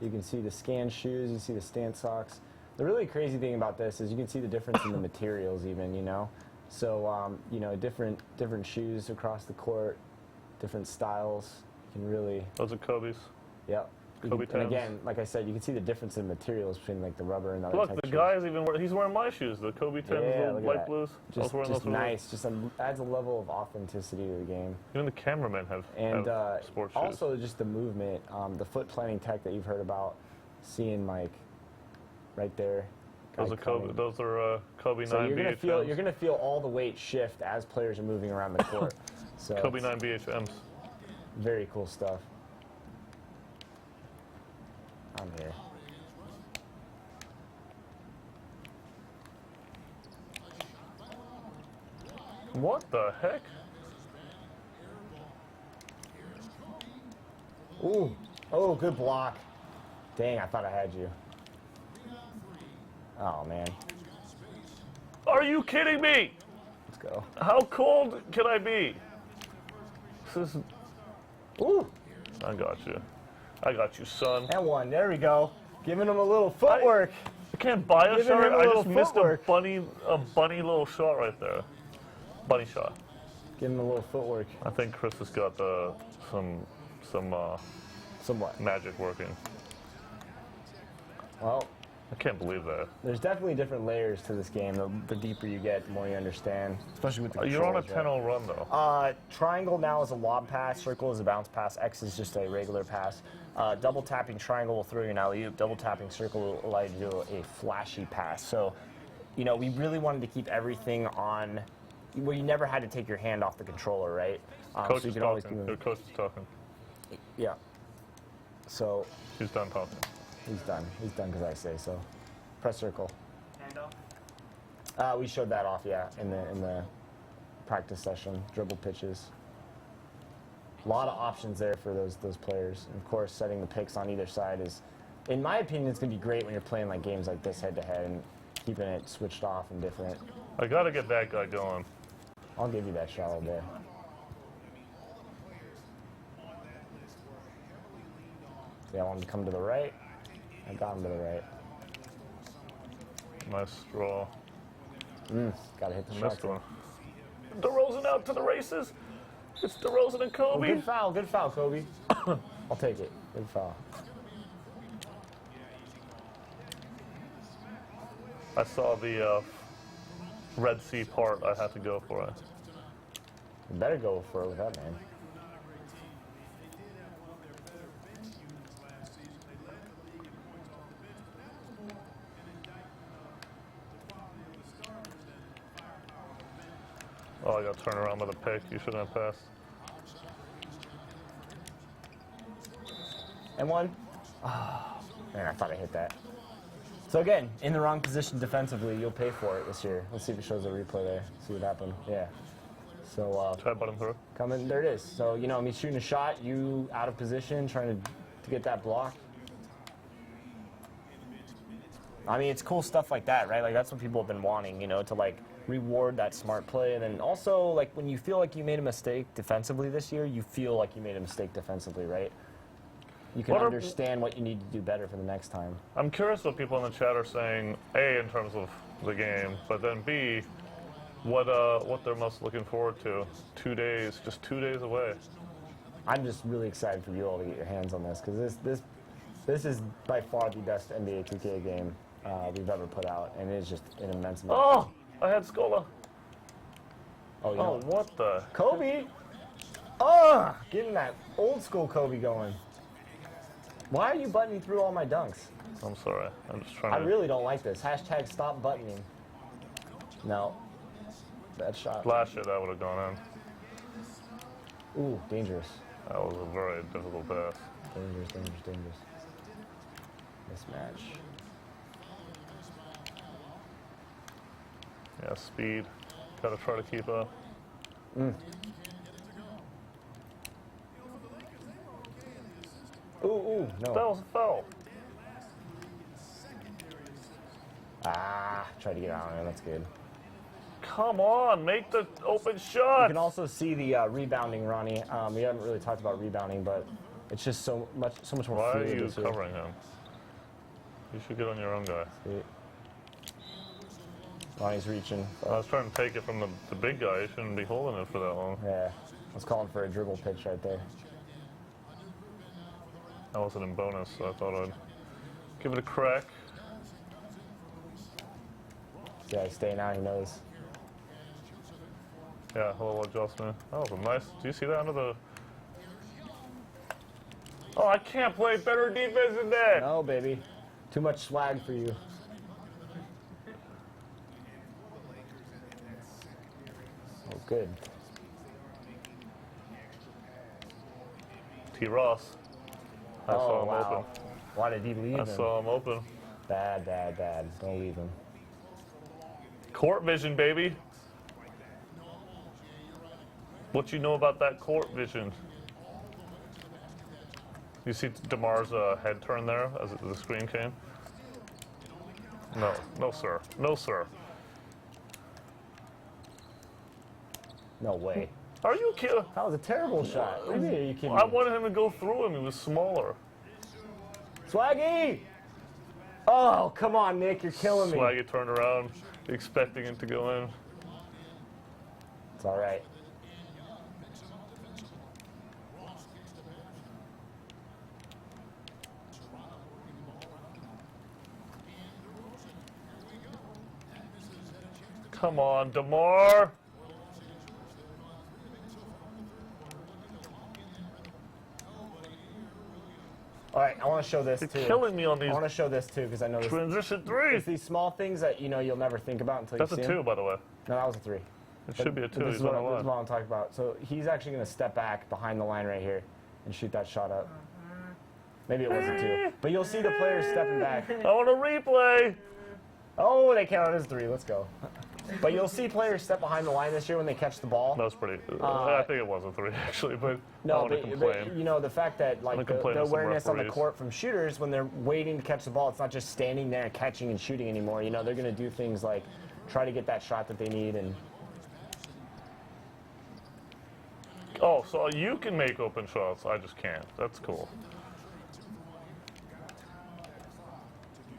you can see the scan shoes, you see the stance socks. The really crazy thing about this is you can see the difference in the materials even, you know? So, you know, different shoes across the court, different styles. You can really... Those are Kobe's? Yep. Kobe 10s. And again, like I said, you can see the difference in materials between like the rubber and the other Look, textures. the guy's he's wearing my shoes, the Kobe 10s, the light blues. Just nice, just adds a level of authenticity to the game. Even the cameramen have sports shoes. Also just the movement, the foot planning tech that you've heard about, seeing Mike right there. Those are Kobe 9 so BHMs. you're gonna feel all the weight shift as players are moving around the court. So Kobe 9 BHMs. Very cool stuff. I'm here. What the heck? Ooh. Oh, good block. Dang, I thought I had you. Oh, man. Are you kidding me? Let's go. How cold can I be? This is... Ooh. I got you. I got you, son. And one. There we go. Giving him a little footwork. I can't buy a shot. I just missed footwork. a bunny little shot right there. Bunny shot. Give him a little footwork. I think Chris has got some what? Magic working. Well, I can't believe that. There's definitely different layers to this game. The deeper you get, the more you understand, especially with the controls. You're on a 10-0 run, though. Triangle now is a lob pass. Circle is a bounce pass. X is just a regular pass. Double tapping triangle will throw you an alley-oop. Double tapping circle will allow you to do a flashy pass. So, you know, we really wanted to keep everything on where you never had to take your hand off the controller, right? Coach so you is can always talking. Your coach is talking. Yeah. So. He's done talking. He's done. He's done because I say so. Press circle. Handoff? We showed that off, yeah, in the practice session. Dribble pitches. A lot of options there for those players. And of course, setting the picks on either side is, in my opinion, it's going to be great when you're playing like games like this head-to-head and keeping it switched off and different. I got to get that guy going. I'll give you that shot all day. Yeah, I want him to come to the right. I got him to the right. Nice draw. Gotta hit the Missed shot. one. DeRozan out to the races. It's DeRozan and Kobe. Oh, good foul, Kobe. I'll take it. Good foul. I saw the Red Sea part. I had to go for it. You better go for it with that, man. Oh, I got turned around by the pick. You shouldn't have passed. And one. Oh, man, I thought I hit that. So again, in the wrong position defensively, you'll pay for it this year. Let's see if it shows a replay there. See what happened. Yeah. So try button through. Coming. There it is. So you know, me shooting a shot, you out of position, trying to get that block. I mean, it's cool stuff like that, right? Like that's what people have been wanting, you know, to like reward that smart play. And then also, like when you feel like you made a mistake defensively this year, you feel like you made a mistake defensively, right? You can understand what you need to do better for the next time. I'm curious what people in the chat are saying, A, in terms of the game, but then B, what they're most looking forward to. 2 days, just 2 days away. I'm just really excited for you all to get your hands on this, because this is by far the best NBA 2K game we've ever put out, and it is just an immense amount. Oh, I had Scola. Oh, you know, what the? Kobe! Oh, getting that old school Kobe going. Why are you buttoning through all my dunks? I'm sorry. I'm just trying I really don't like this. Hashtag stop buttoning. No. Bad shot. Last year that would have gone in. Ooh, dangerous. That was a very difficult pass. Dangerous, dangerous, dangerous. Mismatch. Yeah, speed. Gotta try to keep up. Ooh, no. That was a foul. Try to get out of there. That's good. Come on, make the open shot. You can also see the rebounding, Ronnie. We haven't really talked about rebounding, but it's just so much more. Why are fluid you this year. covering him? You should get on your own guy. See. Ronnie's reaching. I was trying to take it from the big guy. He shouldn't be holding it for that long. Yeah, I was calling for a dribble pitch right there. That wasn't in bonus, so I thought I'd give it a crack. Yeah, he's staying out. He knows. Yeah, hello adjustment. That was a nice. Do you see that under the? Oh, I can't play better defense than that. No, baby. Too much swag for you. Oh, good. T. Ross. I saw him open. Why did he leave him? I saw him open. Bad, bad, bad. Don't leave him. Court vision, baby. What you know about that court vision? You see DeMar's head turn there as the screen came? No, no, sir. No, sir. No way. Are you kidding? That was a terrible shot. What do you mean, are you kidding I me? wanted him to go through him. He was smaller. Swaggy! Oh, come on, Nick. You're killing me. Swaggy turned around, expecting it to go in. It's all right. Come on, DeMar. All right, I want to show this You're too. killing me on these. I want to show this too because I know this. Transition three. It's these small things that you'll never think about until That's you see a 2, them. by the way. No, that was a 3. It should be a 2. This He's is what on the line. I'm talking about. So he's actually going to step back behind the line right here and shoot that shot up. Maybe it was a 2, but you'll see the players stepping back. I want a replay. Oh, they count it as 3. Let's go. But you'll see players step behind the line this year when they catch the ball. That was pretty. I think it was a 3 actually, but I No, want to complain. but the fact that the awareness on the referees. court from shooters when they're waiting to catch the ball, it's not just standing there and catching and shooting anymore. They're going to do things like try to get that shot that they need. And Oh, so you can make open shots. I just can't. That's cool.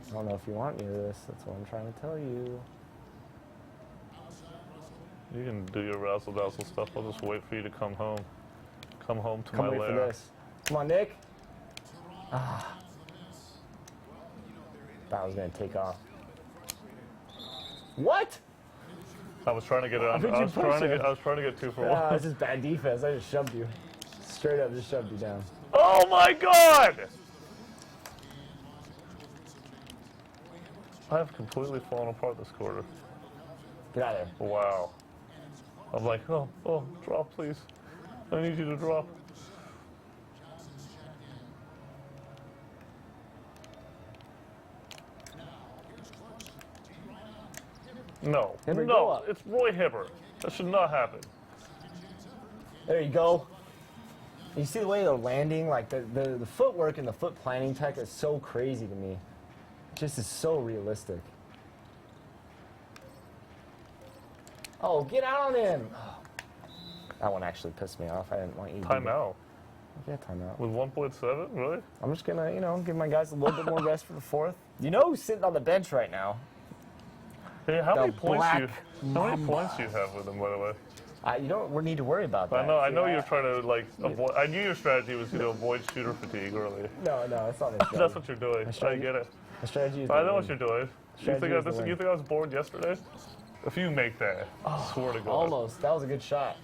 I don't know if you want me to this. That's what I'm trying to tell you. You can do your razzle dazzle stuff. I'll just wait for you to come home. Come home to my Wait lair. for this. Come on, Nick. Ah. That was going to take off. What? I was trying to get it. I was trying to get 2 for 1. It's just bad defense. I just shoved you. Straight up, just shoved you down. Oh my God! I have completely fallen apart this quarter. Get out of there. Wow. I'm like, oh, drop, please. I need you to drop. No, Henry, go up. it's Roy Hibbert. That should not happen. There you go. You see the way they're landing? Like the footwork and the foot planning tech is so crazy to me. It just is so realistic. Oh, get out on him. Oh. That one actually pissed me off. I didn't want you to do that. Timeout. Yeah, timeout. With 1.7, really? I'm just going to, give my guys a little bit more rest for the 4th. You know who's sitting on the bench right now? Hey, how many points Black do you have with them, by the way? You don't need to worry about that. I know you're trying to avoid. I knew your strategy was to avoid shooter fatigue early. No, it's not my strategy. That's what you're doing. I get it. My strategy is I know what you're doing. You think Strategy is the win. you think I was bored yesterday? If you make that, I swear to God. Almost. That was a good shot.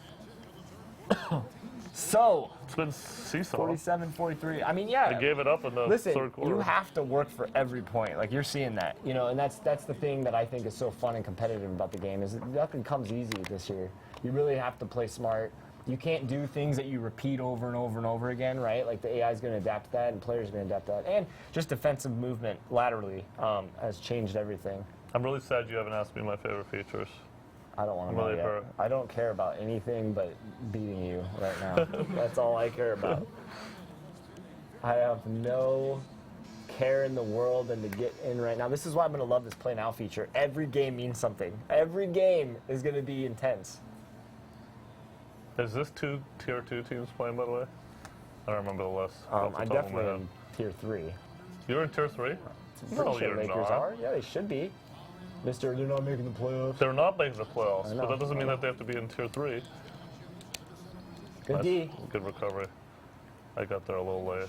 So it's been seesaw. 47-43. I mean, yeah. I gave it up in the third quarter. You have to work for every point. Like, you're seeing that, you know, and that's the thing that I think is so fun and competitive about the game is that nothing comes easy this year. You really have to play smart. You can't do things that you repeat over and over and over again, right? Like, the AI is going to adapt to that, and players are going to adapt to that. And just defensive movement laterally has changed everything. I'm really sad you haven't asked me my favorite features. I don't want to know yet. I don't care about anything but beating you right now. That's all I care about. I have no care in the world than to get in right now. This is why I'm going to love this play now feature. Every game means something. Every game is going to be intense. Is this two tier 2 teams playing, by the way? I don't remember the list. I'm definitely in tier 3. You're in tier 3? No, you're Lakers are. Yeah, they should be. Mister, they're not making the playoffs. They're not making the playoffs, but that doesn't mean that they have to be in tier 3. Good D. Good recovery. I got there a little late.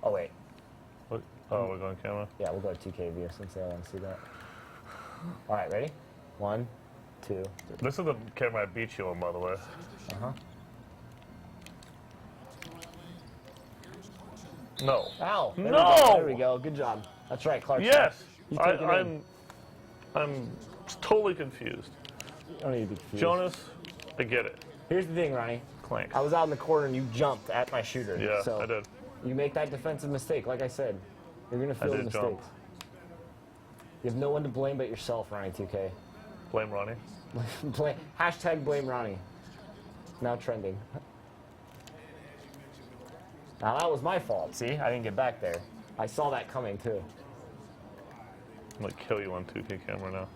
Oh, wait. What? Oh, we're going camera? Yeah, we'll go to 2K view since I want to see that. All right, ready? 1, 2, 3. This is the camera I beat you on, by the way. Uh-huh. No. Ow. No! There we go. Good job. That's right, Clark. Yes. I'm totally confused. You don't need to be confused. Jonas, I get it. Here's the thing, Ronnie. Clank. I was out in the corner and you jumped at my shooter. Yeah, so I did. You make that defensive mistake, like I said. You're going to feel the mistakes. Jump. You have no one to blame but yourself, Ronnie 2K. Blame Ronnie. Hashtag blame Ronnie. Now trending. Now that was my fault. See, I didn't get back there. I saw that coming too. I'm gonna kill you on 2K camera now.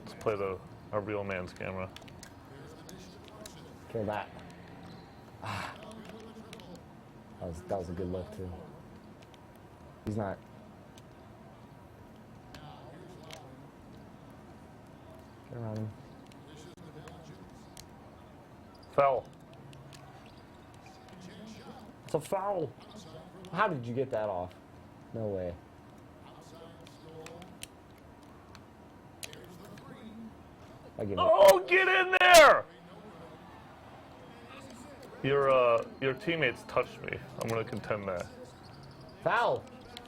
Let's play a real man's camera. Kill that. That was a good look too. He's not. Get around him. Foul. It's a foul. How did you get that off? No way. Oh, get in there! Your teammates touched me. I'm gonna contend that. Foul.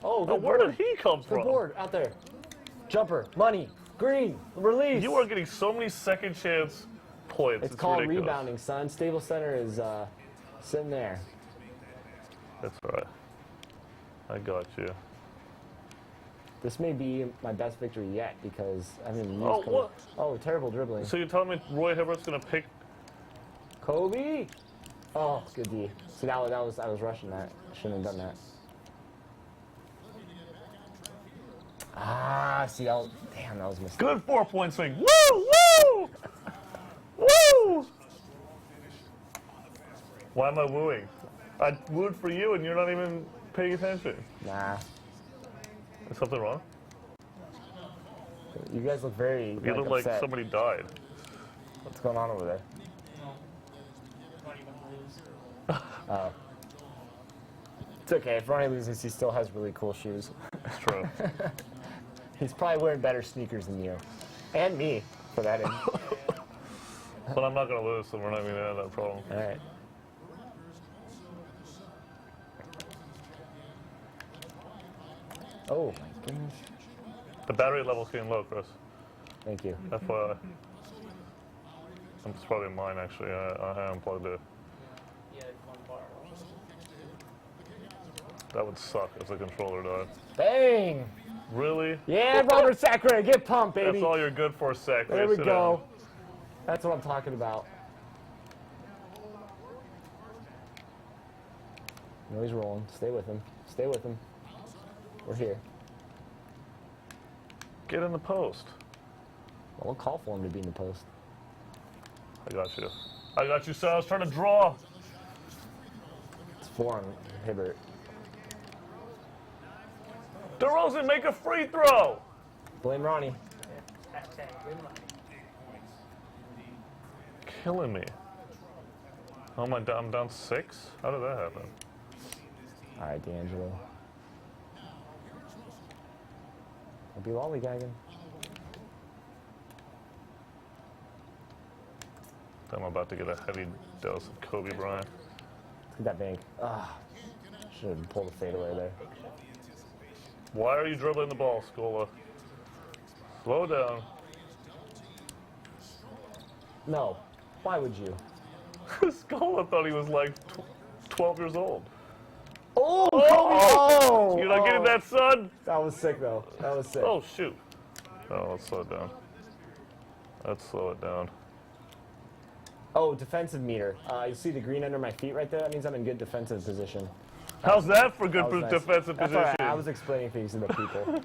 Oh, where did he come from? Good board out there. Jumper, money, green, release. You are getting so many second chance points. It's called ridiculous. Rebounding, son. Stable center is sitting there. That's all right. I got you. This may be my best victory yet because I mean. What? Oh, terrible dribbling. So you're telling me Roy Hibbert's gonna pick Kobe? Oh, good D. See, I was rushing that. Shouldn't have done that. See, damn, that was a mistake. Good 4-point swing. Woo! Woo! Woo! Why am I wooing? I wooed for you and you're not even paying attention. Nah. Is something wrong? You guys look very You look like upset. somebody died. What's going on over there? Oh. It's okay. If Ronnie loses, he still has really cool shoes. That's true. He's probably wearing better sneakers than you. And me, for that end. But I'm not going to lose, so we're not going to have that problem. All right. Oh, my goodness. The battery level's getting low, Chris. Thank you. FYI. It's probably mine, actually. I unplugged it. That would suck if the controller died. Bang! Really? Yeah, Robert Sacre, get pumped, baby. That's all you're good for, Sacre. There we go. That's what I'm talking about. No, he's rolling. Stay with him. Stay with him. We're here. Get in the post. Well, we'll call for him to be in the post. I got you. I got you, son. I was trying to draw. It's 4 on Hibbert. DeRozan, make a free throw. Blame Ronnie. Killing me. Oh my! I'm down 6. How did that happen? All right, D'Angelo. I'll be lollygagging. I'm about to get a heavy dose of Kobe Bryant. Look at that bank. Ah, should have pulled a fadeaway there. Why are you dribbling the ball, Scola? Slow down. No. Why would you? Scola thought he was like 12 years old. Oh, oh! You're not getting that, son? That was sick, though. That was sick. Oh, shoot. Oh, let's slow it down. Let's slow it down. Oh, defensive meter. You see the green under my feet right there? That means I'm in good defensive position. How's that for good Nice. defensive That's position? all right. I was explaining things to the people.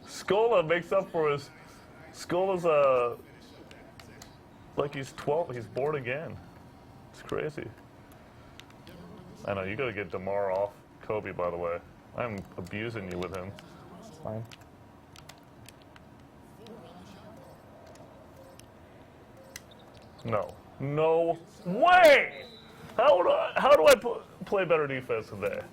Scola makes up for his... Scola's, like he's 12. He's born again. It's crazy. I know, you got to get DeMar off Kobe, by the way. I'm abusing you with him. It's fine. No. No way! How do I play better defense than that?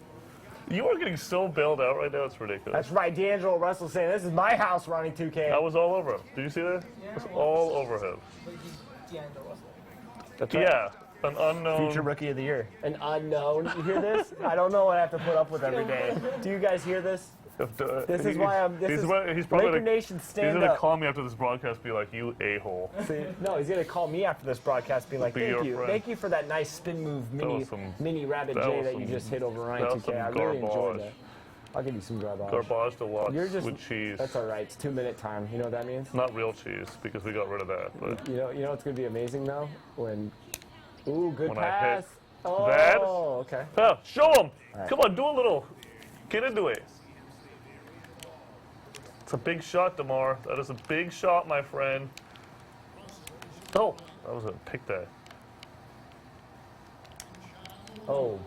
You are getting so bailed out right now, it's ridiculous. That's right, D'Angelo Russell saying, this is my house, Ronnie 2K. I was all over him. Did you see that? Yeah. I was all over him. D'Angelo Russell. That's right. Yeah, an unknown. Future Rookie of the Year. An unknown. You hear this? I don't know what I have to put up with every day. Do you guys hear this? This is why I'm. This He's probably Laker Nation stand He's gonna up. call me after this broadcast, be like, "You a-hole." See, no, he's gonna call me after this broadcast, being like, "Thank you for that nice spin move, mini rabbit J that you just hit over Ryan 2K. I really enjoyed that. I'll give you some garbage. Garbage deluxe with cheese. That's all right. It's 2-minute time. You know what that means? Not real cheese because we got rid of that. But you know what's gonna be amazing though when. Ooh, good when pass. I hit oh, that. okay. Oh, show him. Right. Come on, do a little. Get into it. It's a big shot, DeMar. That is a big shot, my friend. Oh, that was a pick that. Oh.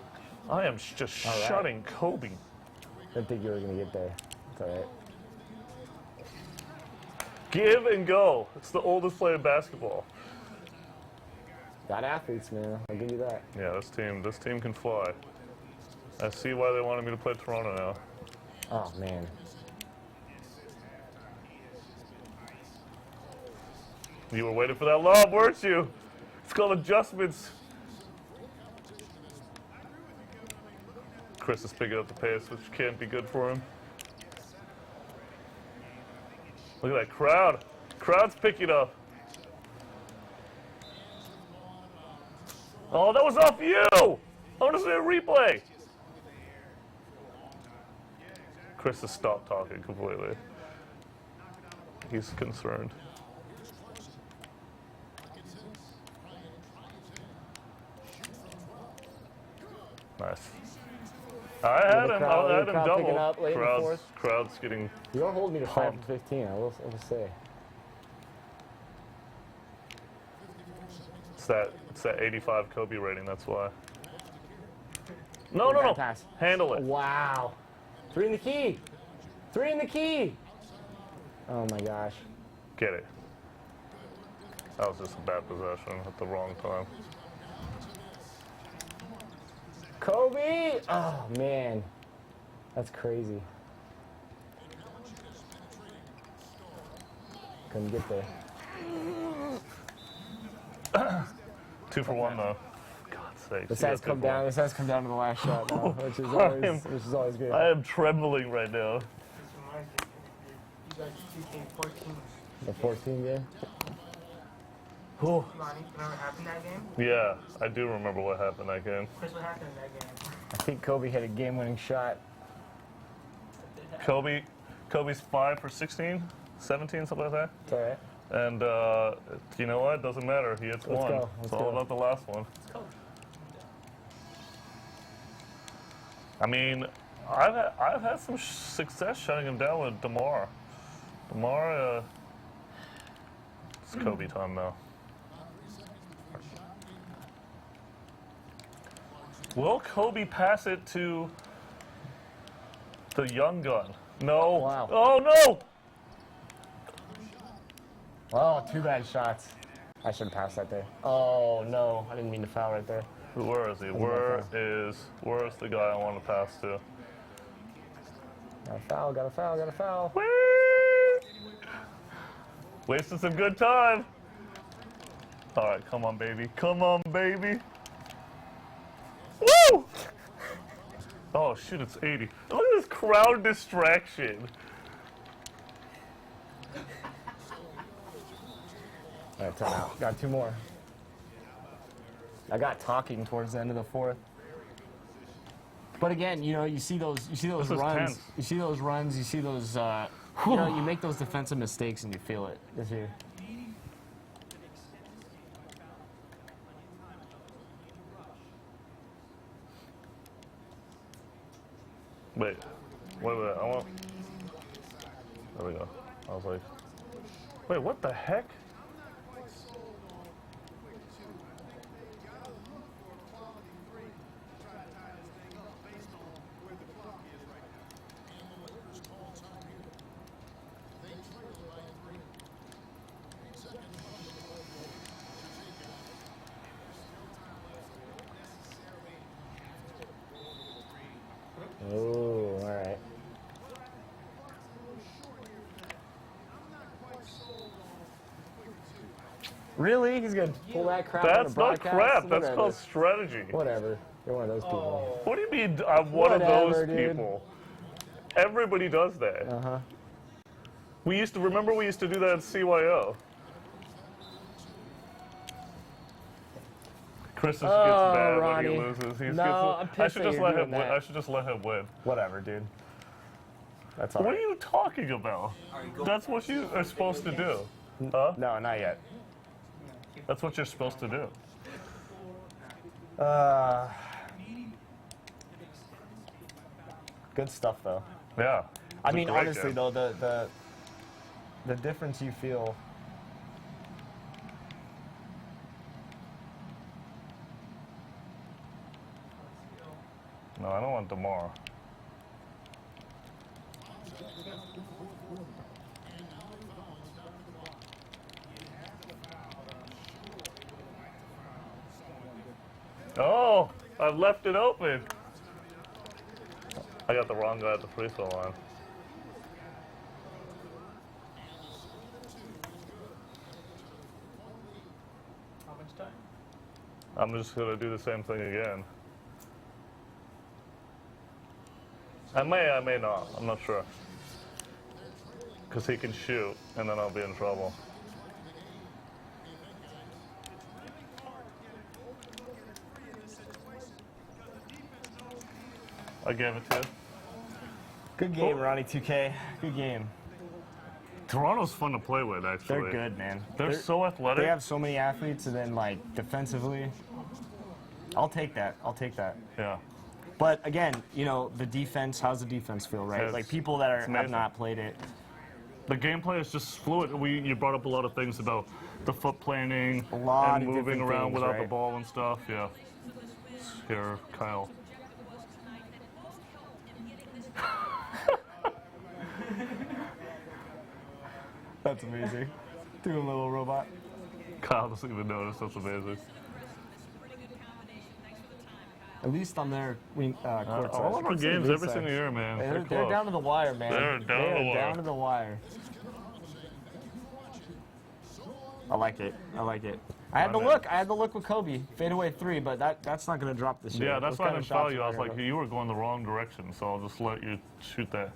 I am just shutting Kobe. Didn't think you were going to get there. It's all right. Give and go. It's the oldest play in basketball. Got athletes, man. I'll give you that. Yeah, this team can fly. I see why they wanted me to play Toronto now. Oh, man. You were waiting for that lob, weren't you? It's called adjustments. Chris is picking up the pace, which can't be good for him. Look at that crowd. Crowd's picking up. Oh, that was off you! I want to see a replay. Chris has stopped talking completely. He's concerned. Nice. I had him double. Crowd's getting. You don't hold me to 5 for 15. I will say. It's that 85 Kobe rating. That's why. No. Pass. Handle it. Wow. 3 in the key. 3 in the key. Oh my gosh. Get it. That was just a bad possession at the wrong time. Kobe! Oh, man. That's crazy. Couldn't get there. 2 for 1, though. For God's sake. This has come down. This has come down to the last shot now, which is always good. I am trembling right now. You guys 2K14. The 14 game? Lonnie, remember what happened that game? Yeah, I do remember what happened that game. Chris, what happened in that game? I think Kobe had a game-winning shot. Kobe's 5 for 16, 17, something like that. It's all right. And you know what? Doesn't matter. He hits one. It's all about the last one. I mean, I've had some success shutting him down with DeMar. DeMar, it's Kobe time now. Will Kobe pass it to the young gun? No. Wow. Oh, no! Oh, 2 bad shots. I should have passed that there. Oh, no. I didn't mean to foul right there. Where is he? Where's the guy I want to pass to? Got a foul, got a foul, got a foul. Whee! Wasting some good time. All right, come on, baby. Come on, baby. Woo! Oh, shoot, it's 80. Look at this crowd distraction. All right, timeout. Got 2 more. I got talking towards the end of the 4th. But again, you know, you see those runs. Tense. You see those runs. You see those. You know, you make those defensive mistakes and you feel it this year. Wait, I want. There we go. I was like, wait, what the heck? Oh, all right. Really? He's gonna pull that crap out of That's not broadcast? crap. That's Whatever. called strategy. Whatever. You're one of those people. What do you mean I'm one of Whatever, those dude. people? Everybody does that. Uh-huh. We used to do that at CYO. Chris just gets mad Ronnie. when he loses. I'm pissed I should that just you're let doing him win. that. I should just let him win. Whatever, dude. That's all What right. are you talking about? That's what you are supposed to do. Huh? No, not yet. That's what you're supposed to do. Good stuff, though. Yeah. I It's a mean, great honestly, game. though, the difference you feel. No, I don't want DeMar. Oh, I've left it open. I got the wrong guy at the free throw line. How much time? I'm just going to do the same thing again. I may not. I'm not sure. Because he can shoot, and then I'll be in trouble. I gave it to you. Good game, Ronnie 2K. Good game. Toronto's fun to play with, actually. They're good, man. They're so athletic. They have so many athletes, and then, like, defensively, I'll take that. I'll take that. Yeah. But, again, you know, the defense, how's the defense feel, right? It's- Like, people that it's have amazing. not played it. The gameplay is just fluid. You brought up a lot of things about the foot planning A lot and of moving different around things, without the right? ball and stuff. Yeah. Here, Kyle. That's amazing. Doing a little robot. Kyle doesn't even notice. That's amazing. At least on their court All of our games every single year, man. They're close. down to the wire, man. They're down to the wire. I like it. I like it. I had the look with Kobe. Fadeaway 3, but that's not going to drop this year. Yeah, that's Those why I kind of didn't foul shots you. are I was gonna like, go. you were going the wrong direction, so I'll just let you shoot that.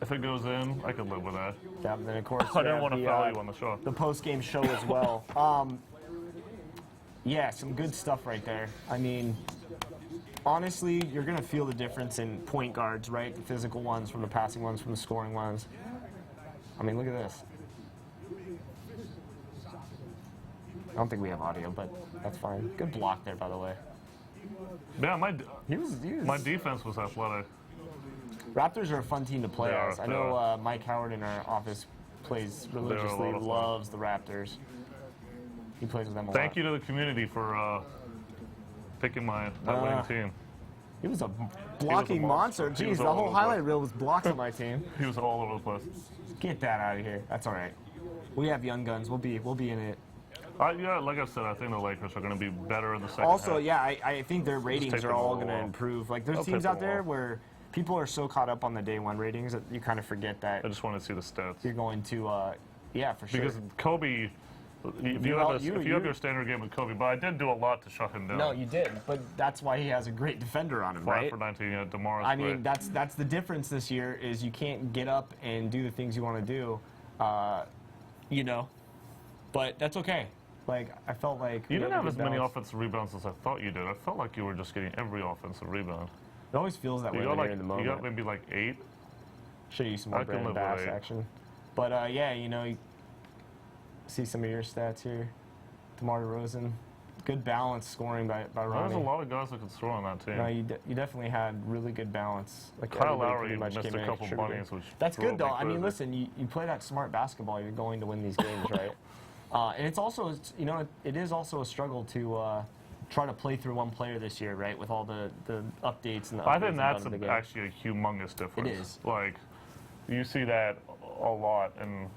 If it goes in, I can live with that. Yeah, and then of course I we didn't have want to the, foul you on the show. The post-game show as well. Yeah, some good stuff right there. I mean, honestly, you're going to feel the difference in point guards, right? The physical ones from the passing ones from the scoring ones. I mean, look at this. I don't think we have audio, but that's fine. Good block there, by the way. Yeah, my my defense was athletic. Raptors are a fun team to play They are, as. I they know are. Mike Howard in our office plays a lot religiously, of fun. loves the Raptors. He plays with them a lot. Thank you to the community for picking my winning team. He was a blocking monster. He was Jeez, the all whole over the highlight place. reel was blocks on my team. He was all over the place. Get that out of here. That's all right. We have young guns. We'll be in it. Yeah, like I said, I think the Lakers are going to be better in the second Also, half. yeah, I think their ratings take are them a all little going to while. improve. Like, there's It'll teams take out them a there while. where people are so caught up on the day one ratings that you kind of forget that I just want to see the stats. you're going to, yeah, for sure. Because Kobe, if you have your standard game with Kobe, but I did do a lot to shut him down. No, you did, but that's why he has a great defender on him, 5 right? for 19, yeah, DeMar's I mean, great. that's the difference this year is you can't get up and do the things you want to do, you know. But that's okay. Like, I felt like You didn't have as many balance. offensive rebounds as I thought you did. I felt like you were just getting every offensive rebound. It always feels that way when you're in the moment. You got maybe like 8. Show you some more I can Brandon live with Bass 8. action. But, yeah, you know, you see some of your stats here. DeMar DeRozan. Good balance scoring by Ronnie. There's a lot of guys that could throw on that team. No, you definitely had really good balance. Like Kyle everybody Lowry pretty much missed came a in and couple contributed. bunnies, which That's drove good, though. me I mean, crazy. listen, you play that smart basketball, you're going to win these games, right? And it's also, you know, it is also a struggle to try to play through one player this year, right? With all the updates and the upgrades I think that's done to the game. actually a humongous difference. It is. Like, you see that a lot, And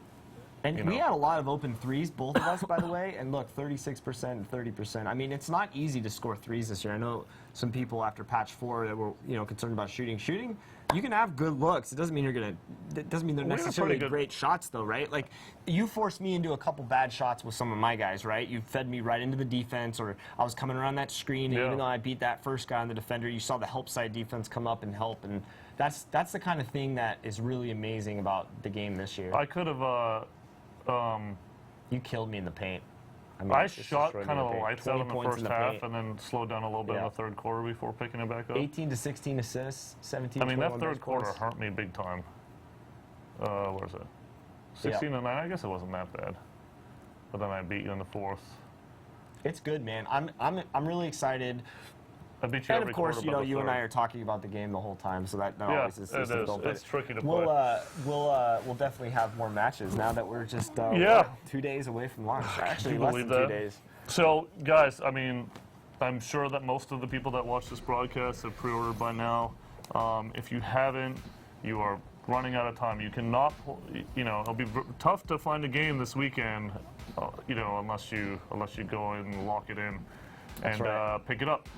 you we know. had a lot of open threes, both of us, by the way. And look, 36% and 30%. I mean, it's not easy to score threes this year. I know some people after patch 4 that were, you know, concerned about shooting. Shooting, you can have good looks. It doesn't mean you're gonna. It doesn't mean they're We have necessarily pretty good- great shots, though, right? Like, you forced me into a couple bad shots with some of my guys, right? You fed me right into the defense, or I was coming around that screen, and Yeah. even though I beat that first guy on the defender, you saw the help side defense come up and help, and that's the kind of thing that is really amazing about the game this year. I could have. You killed me in the paint. mean, I it's just shot destroyed kind me of in the the paint. lights out in the 20 points first in the half paint. and then slowed down a little bit in Yeah. the third quarter before picking it back up. 18 to 16 assists, 17. I mean, that 21 third bench quarter points. hurt me big time. What is it? 16 to 9. I guess it wasn't that bad. But then I beat you in the fourth. It's good, man. I'm really excied. I beat you And every of course, quarter you know, but the you and I third. are talking about the game the whole time, so that Yeah, always is it is. difficult. It's tricky to we'll, play. We'll definitely have more matches now that we're just Yeah. what, 2 days away from launch. Actually, you less believe than 2 that? days. So, guys, I mean, I'm sure that most of the people that watch this broadcast have pre-ordered by now. If you haven't, you are running out of time. You cannot, you know, it'll be tough to find a game this weekend, you know, unless you go and lock it in and right. pick it up.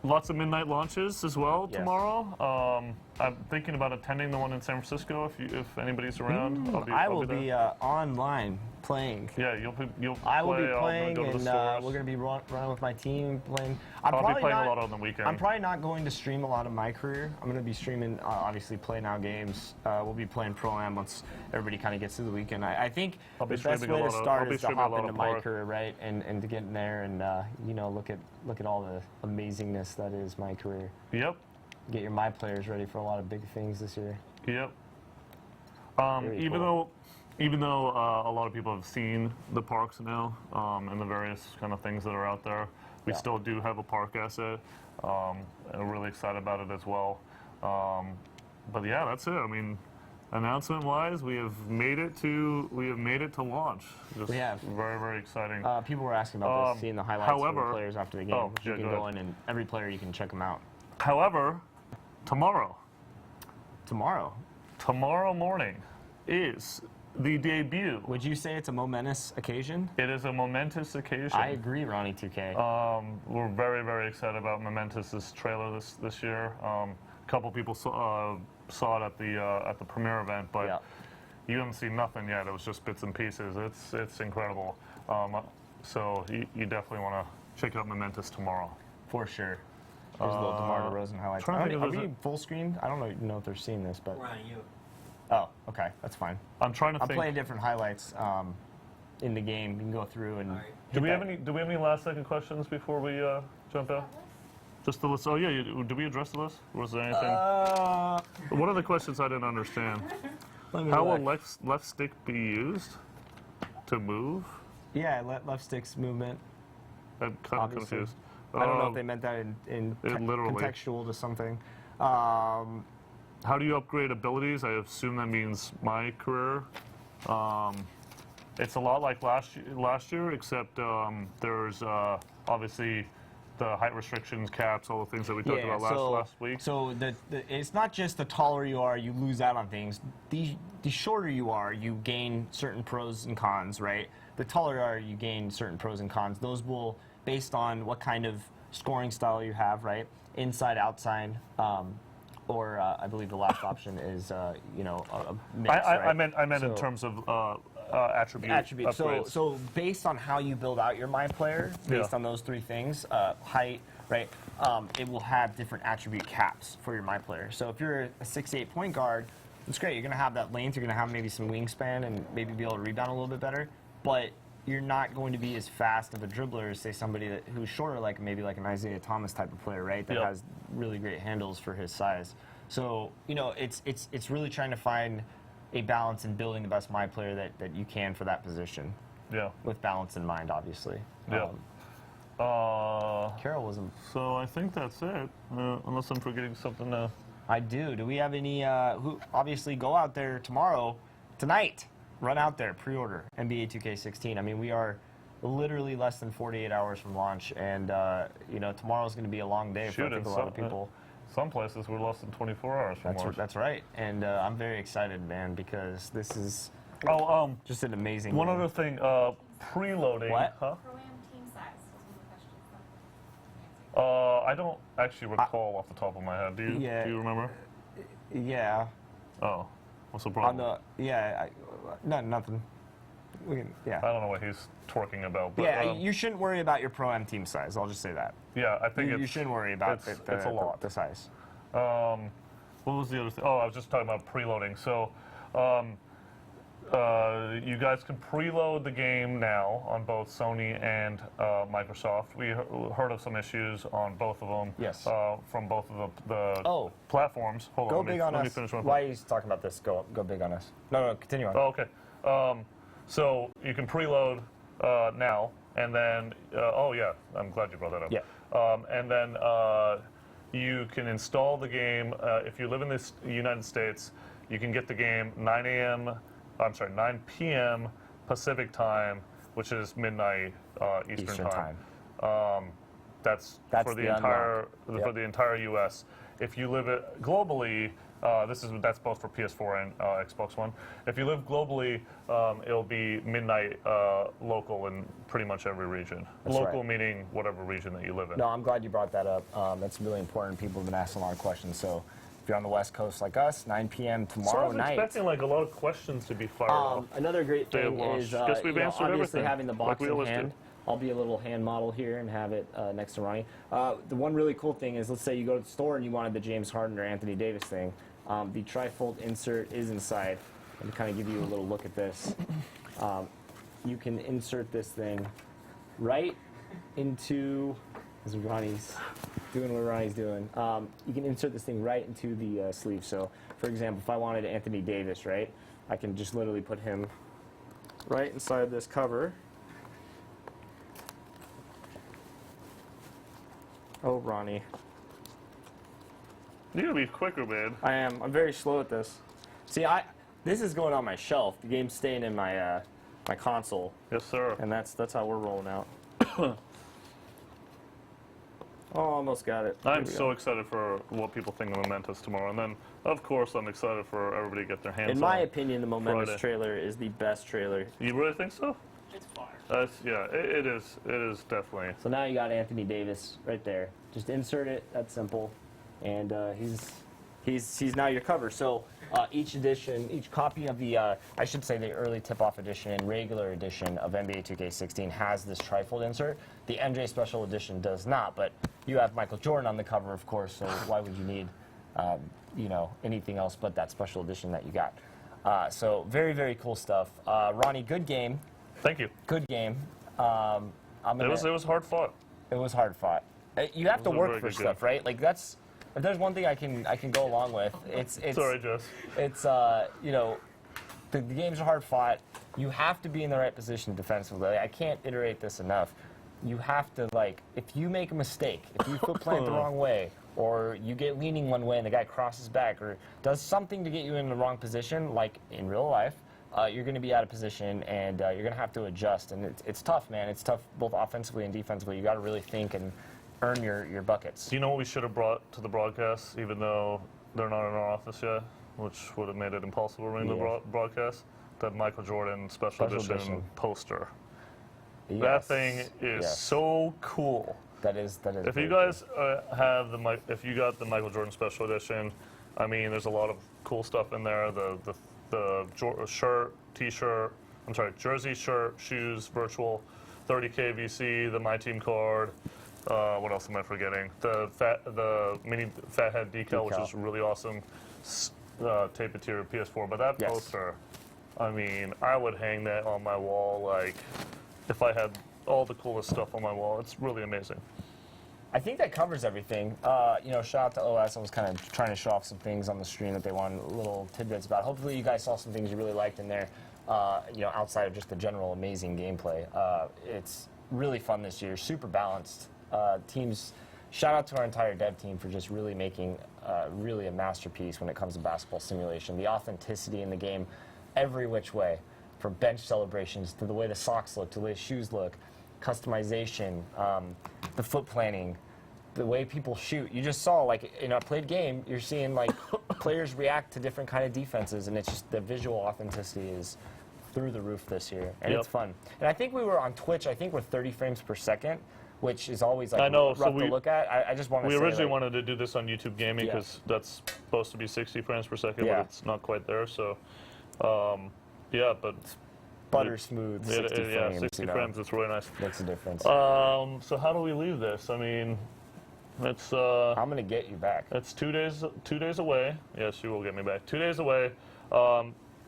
Lots of midnight launches as well Yes. tomorrow. I'm thinking about attending the one in San Francisco if anybody's around. I I'll will there. be online playing. Yeah, you'll I will play, be I'll playing, go to the and stores. we're going to be running with my team playing. I'll be playing not, a lot on the weekend. I'm probably not going to stream a lot of my career. I'm going to be streaming, obviously, Play Now games. We'll be playing Pro-Am once everybody kind of gets to the weekend. I think I'll the be best streaming way a to lot of- start I'll be is to streaming a hop lot into of my Park. career, right, and to get in there and you know, look at all the amazingness that is my career. Yep. Get your my players ready for a lot of big things this year. Yep. Very even cool. though a lot of people have seen the parks now and the various kind of things that are out there, we Yeah. still do have a park asset. And we're really excited about it as well. But yeah, that's it. I mean, announcement-wise, we have made it to launch. Just We have. Very, very exciting. People were asking about this, seeing the highlights of however- the players after the game. Oh, you yeah, can go go ahead. in and every player you can check them out. However, tomorrow morning is the debut. Would you say it's a momentous occasion? It is a momentous occasion. I agree, Ronnie 2K. We're very, very excited about Momentous's trailer this year. A couple people saw it at the premiere event, but Yeah. you haven't seen nothing yet. It was just bits and pieces. It's incredible. So you definitely want to check out Momentous tomorrow. For sure. There's a little DeMar DeRozan highlights. trying to think if Are there's we full screen? I don't know if they're seeing this, but. Ryan, you. Oh, okay, that's fine. I'm trying to I'm think. playing different highlights in the game. You can go through and. Do we have any last second questions before we jump out? Just the list. Oh yeah. Did we address the list? Was there anything? What are the questions I didn't understand? How will left stick be used to move? Yeah, left stick's movement. I'm kind of Obviously. confused. I don't know if they meant that in literally. contextual to something. How do you upgrade abilities? I assume that means my career. It's a lot like last year, except there's obviously the height restrictions, caps, all the things that we talked about last week. So it's not just the taller you are, you lose out on things. The shorter you are, you gain certain pros and cons, right? The taller you are, you gain certain pros and cons. Those will, based on what kind of scoring style you have, right? Inside, outside, or I believe the last option is, you know, a mix, I meant in terms of attribute. So based on how you build out your My Player, based on those three things, height, right, it will have different attribute caps for your My Player. So if you're a 6'8" point guard, it's great. You're going to have that length. You're going to have maybe some wingspan and maybe be able to rebound a little bit better. But you're not going to be as fast of a dribbler as, say, somebody who's shorter, like maybe like an Isaiah Thomas type of player, right? That has really great handles for his size. So, you know, it's really trying to find a balance in building the best My Player that you can for that position. Yeah. With balance in mind, obviously. Yeah. Carol wasn't. So I think that's it, unless I'm forgetting something. I do. Do we have any, who obviously go out there tonight, run out there, pre-order NBA 2K16. I mean, we are literally less than 48 hours from launch, and, you know, tomorrow's going to be a long day for I think a lot of people. Some places we're less than 24 hours from launch. That's right, and I'm very excited, man, because this is just an amazing One game. other thing, preloading. What? Huh? Pro-Am team size was one of the questions. I don't actually recall off the top of my head. Do you? Yeah. Do you remember? Yeah. Oh, what's the problem? Nothing. I don't know what he's talking about. But, yeah, you shouldn't worry about your Pro-Am team size. I'll just say that. Yeah, I think you shouldn't worry about it's a lot. the size. What was the other thing? Oh, I was just talking about preloading. So, you guys can preload the game now on both Sony and Microsoft. We heard of some issues on both of them. Yes. From both of the platforms. Hold Go on. big on let me us. finish one. Why are you talking about this? Go big on us. No, continue on. Oh, okay. So you can preload now, and then I'm glad you brought that up. Yeah. And then you can install the game if you live in the United States. You can get the game 9 p.m. Pacific time, which is midnight Eastern time. That's for the entire U.S. If you live globally, that's both for PS4 and Xbox One. If you live globally, it'll be midnight local in pretty much every region. That's local right. Meaning whatever region that you live in. No, I'm glad you brought that up. That's really important. People have been asking a lot of questions. So if you're on the West Coast like us, 9 p.m. tomorrow night. I was expecting like a lot of questions to be fired off. Another great thing is obviously having the box in hand. I'll be a little hand model here and have it next to Ronnie. The one really cool thing is, let's say you go to the store and you wanted the James Harden or Anthony Davis thing. The trifold insert is inside. And to kind of give you a little look at this, you can insert this thing right into, as Ronnie's doing what Ronnie's doing, you can insert this thing right into the sleeve. So, for example, if I wanted Anthony Davis, right, I can just literally put him right inside this cover. Oh, Ronnie. You gotta be quicker, man. I am. I'm very slow at this. See, this is going on my shelf. The game's staying in my my console. Yes, sir. And that's how we're rolling out. Almost got it. I'm so excited for what people think of Momentous tomorrow. And then, of course, I'm excited for everybody to get their hands on it. In my opinion, the Momentous trailer is the best trailer. You really think so? It's fire. Yeah, it is. It is definitely. So now you got Anthony Davis right there. Just insert it. That's simple. And he's now your cover. So each copy of the, I should say the early tip-off edition and regular edition of NBA 2K16 has this trifold insert. The MJ Special Edition does not, but you have Michael Jordan on the cover, of course, so why would you need, anything else but that special edition that you got? So very, very cool stuff. Ronnie, good game. Thank you. Good game. It was hard fought. It was hard fought. You have to work for stuff, right? Like that's. If there's one thing I can go along with, it's sorry, Jess. It's the games are hard fought. You have to be in the right position defensively. I can't iterate this enough. You have to if you make a mistake, if you foot plant the wrong way, or you get leaning one way and the guy crosses back, or does something to get you in the wrong position, like in real life, you're going to be out of position and you're going to have to adjust. And it's tough, man. It's tough both offensively and defensively. You got to really think and earn your buckets. Do you know what we should have brought to the broadcast, even though they're not in our office yet, which would have made it impossible to bring the broadcast? That Michael Jordan special edition poster. Yes. That thing is so cool. That is. If you guys have if you got the Michael Jordan special edition, I mean, there's a lot of cool stuff in there. The shirt, T-shirt, jersey, shirt, shoes, virtual, 30K VC, the My Team card. What else am I forgetting? The mini Fathead decal, which is really awesome. Tape it to your PS4. But that poster, I mean, I would hang that on my wall like if I had all the coolest stuff on my wall. It's really amazing. I think that covers everything. Shout out to OS. I was kind of trying to show off some things on the stream that they wanted little tidbits about. Hopefully you guys saw some things you really liked in there, outside of just the general amazing gameplay. It's really fun this year, super balanced. Teams, shout out to our entire dev team for just really making really a masterpiece when it comes to basketball simulation. The authenticity in the game, every which way, from bench celebrations to the way the socks look, to the way the shoes look, customization, the foot planning, the way people shoot. You just saw, like, in a played game, you're seeing, like, players react to different kind of defenses, and it's just the visual authenticity is through the roof this year, and it's fun. And I think we were on Twitch, I think we're 30 frames per second, which is always, like, rough to look at. I just want to say, we originally wanted to do this on YouTube Gaming because that's supposed to be 60 frames per second, but it's not quite there, so, but... Butter smooth, 60 frames. 60 frames, it's really nice. Makes a difference. So how do we leave this? I mean, it's... I'm going to get you back. It's 2 days away. Yes, you will get me back. 2 days away.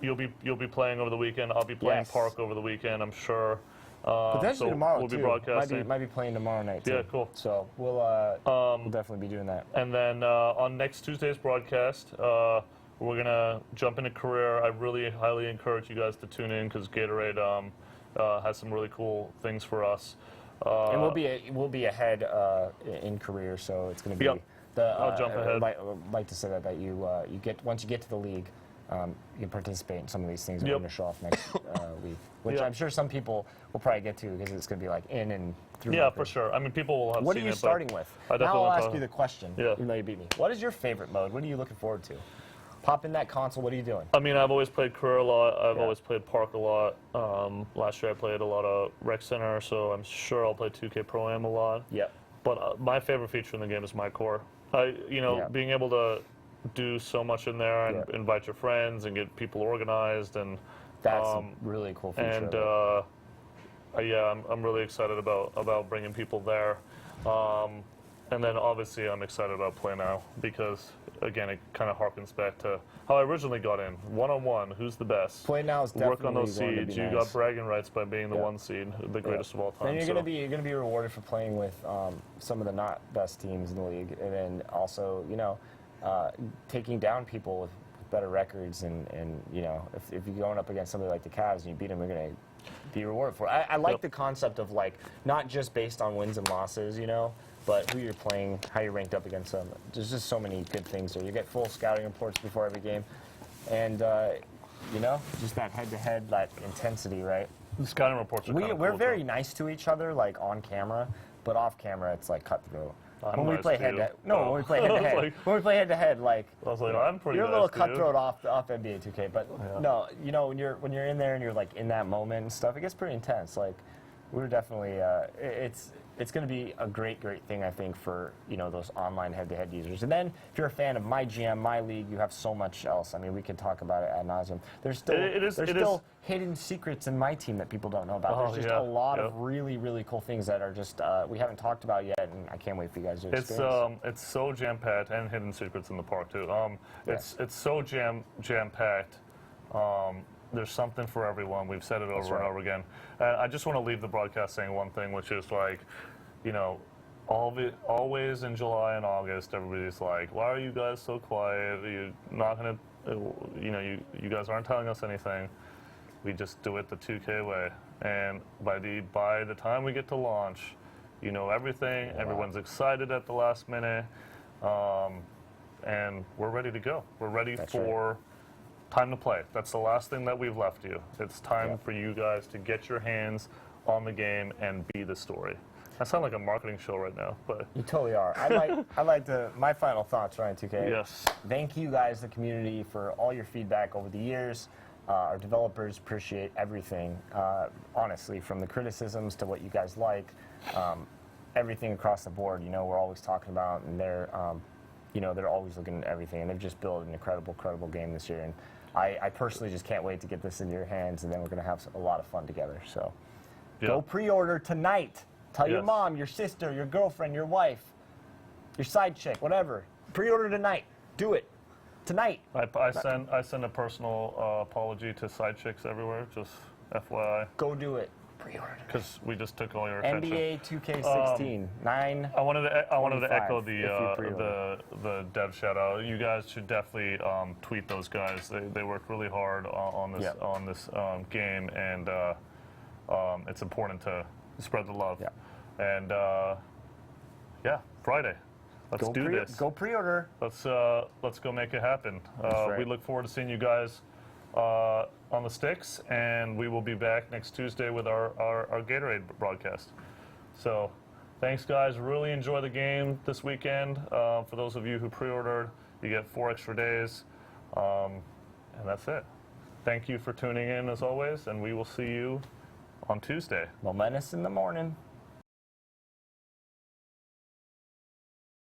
You'll be playing over the weekend. I'll be playing Park over the weekend, I'm sure. Potentially tomorrow, we'll too. be broadcasting. Might be playing tomorrow night, too. Yeah, cool. So we'll definitely be doing that. And then on next Tuesday's broadcast, we're going to jump into career. I really highly encourage you guys to tune in because Gatorade has some really cool things for us. And we'll be ahead in career, so it's going to be I'll jump ahead. I'd like to say that you get once you get to the league, you can participate in some of these things that we're going to show off next week, which I'm sure some people will probably get to because it's going to be like in and through. Yeah, for sure. I mean, people will have What seen are you it, starting with? Now I'll ask you the question, even though you beat me. What is your favorite mode? What are you looking forward to? Pop in that console, what are you doing? I mean, I've always played career a lot. I've always played Park a lot. Last year I played a lot of Rec Center, so I'm sure I'll play 2K Pro-Am a lot. Yep. But my favorite feature in the game is my core. Being able to do so much in there and invite your friends and get people organized and that's a really cool feature. And I'm really excited about bringing people there. And then obviously I'm excited about Play Now because again it kind of harkens back to how I originally got in. One-on-one, who's the best? Play Now is definitely work on those seeds. You got bragging rights by being the 1 seed, the greatest of all time. And you're gonna be rewarded for playing with some of the not best teams in the league, and then also taking down people with better records, and if you're going up against somebody like the Cavs and you beat them, you're gonna be rewarded for it. I like the concept of like not just based on wins and losses, but who you're playing, how you're ranked up against them. There's just so many good things there. You get full scouting reports before every game, and just that head-to-head, that intensity, right? The scouting reports are kind of We're cool, very too. nice to each other, like on camera, but off camera, it's like cutthroat. When we nice play to head-to-head, you. when we play head-to-head, when we play head-to-head, like I was like, I'm pretty. You're a nice little to you. cutthroat off NBA 2K, but no, when you're in there and you're like in that moment and stuff, it gets pretty intense. Like we're definitely it's going to be a great thing, I think, for those online head-to-head users. And then if you're a fan of my GM, my league, you have so much else. I mean, we could talk about it ad nauseum. There's still hidden secrets in my team that people don't know about. There's just a lot of really cool things that are just we haven't talked about yet, and I can't wait for you guys to experience. It's so jam-packed, and hidden secrets in the park too. It's so jam-packed. There's something for everyone. We've said it over and over again. I just want to leave the broadcast saying one thing, which is like, always in July and August, everybody's like, why are you guys so quiet? You're not going to, you guys aren't telling us anything. We just do it the 2K way. And by the time we get to launch, everything. Wow. Everyone's excited at the last minute. And we're ready to go. We're ready for time to play. That's the last thing that we've left you. It's time for you guys to get your hands on the game and be the story. I sound like a marketing show right now, but you totally are. I'd like to. My final thoughts, Ryan 2K. Yes. Thank you guys, the community, for all your feedback over the years. Our developers appreciate everything, honestly, from the criticisms to what you guys like, everything across the board. You know, we're always talking about, and they're, you know, they're always looking at everything, and they've just built an incredible game this year. And I personally just can't wait to get this in your hands, and then we're going to have a lot of fun together. So, go pre-order tonight. Tell your mom, your sister, your girlfriend, your wife, your side chick, whatever. Pre-order tonight. Do it. Tonight. I send a personal apology to side chicks everywhere, just FYI. Go do it. Pre-order. Because we just took all your attention. NBA 2K16, 9. I wanted to echo the dev shout out. You guys should definitely tweet those guys. They worked really hard on this game, and it's important to spread the love. Yeah. And yeah, Friday. Let's do this. Go pre-order. Let's go make it happen. Right. We look forward to seeing you guys on the sticks, and we will be back next Tuesday with our Gatorade broadcast. So, thanks guys. Really enjoy the game this weekend. For those of you who pre-ordered, you get 4 extra days, and that's it. Thank you for tuning in as always, and we will see you on Tuesday. Momentous in the morning.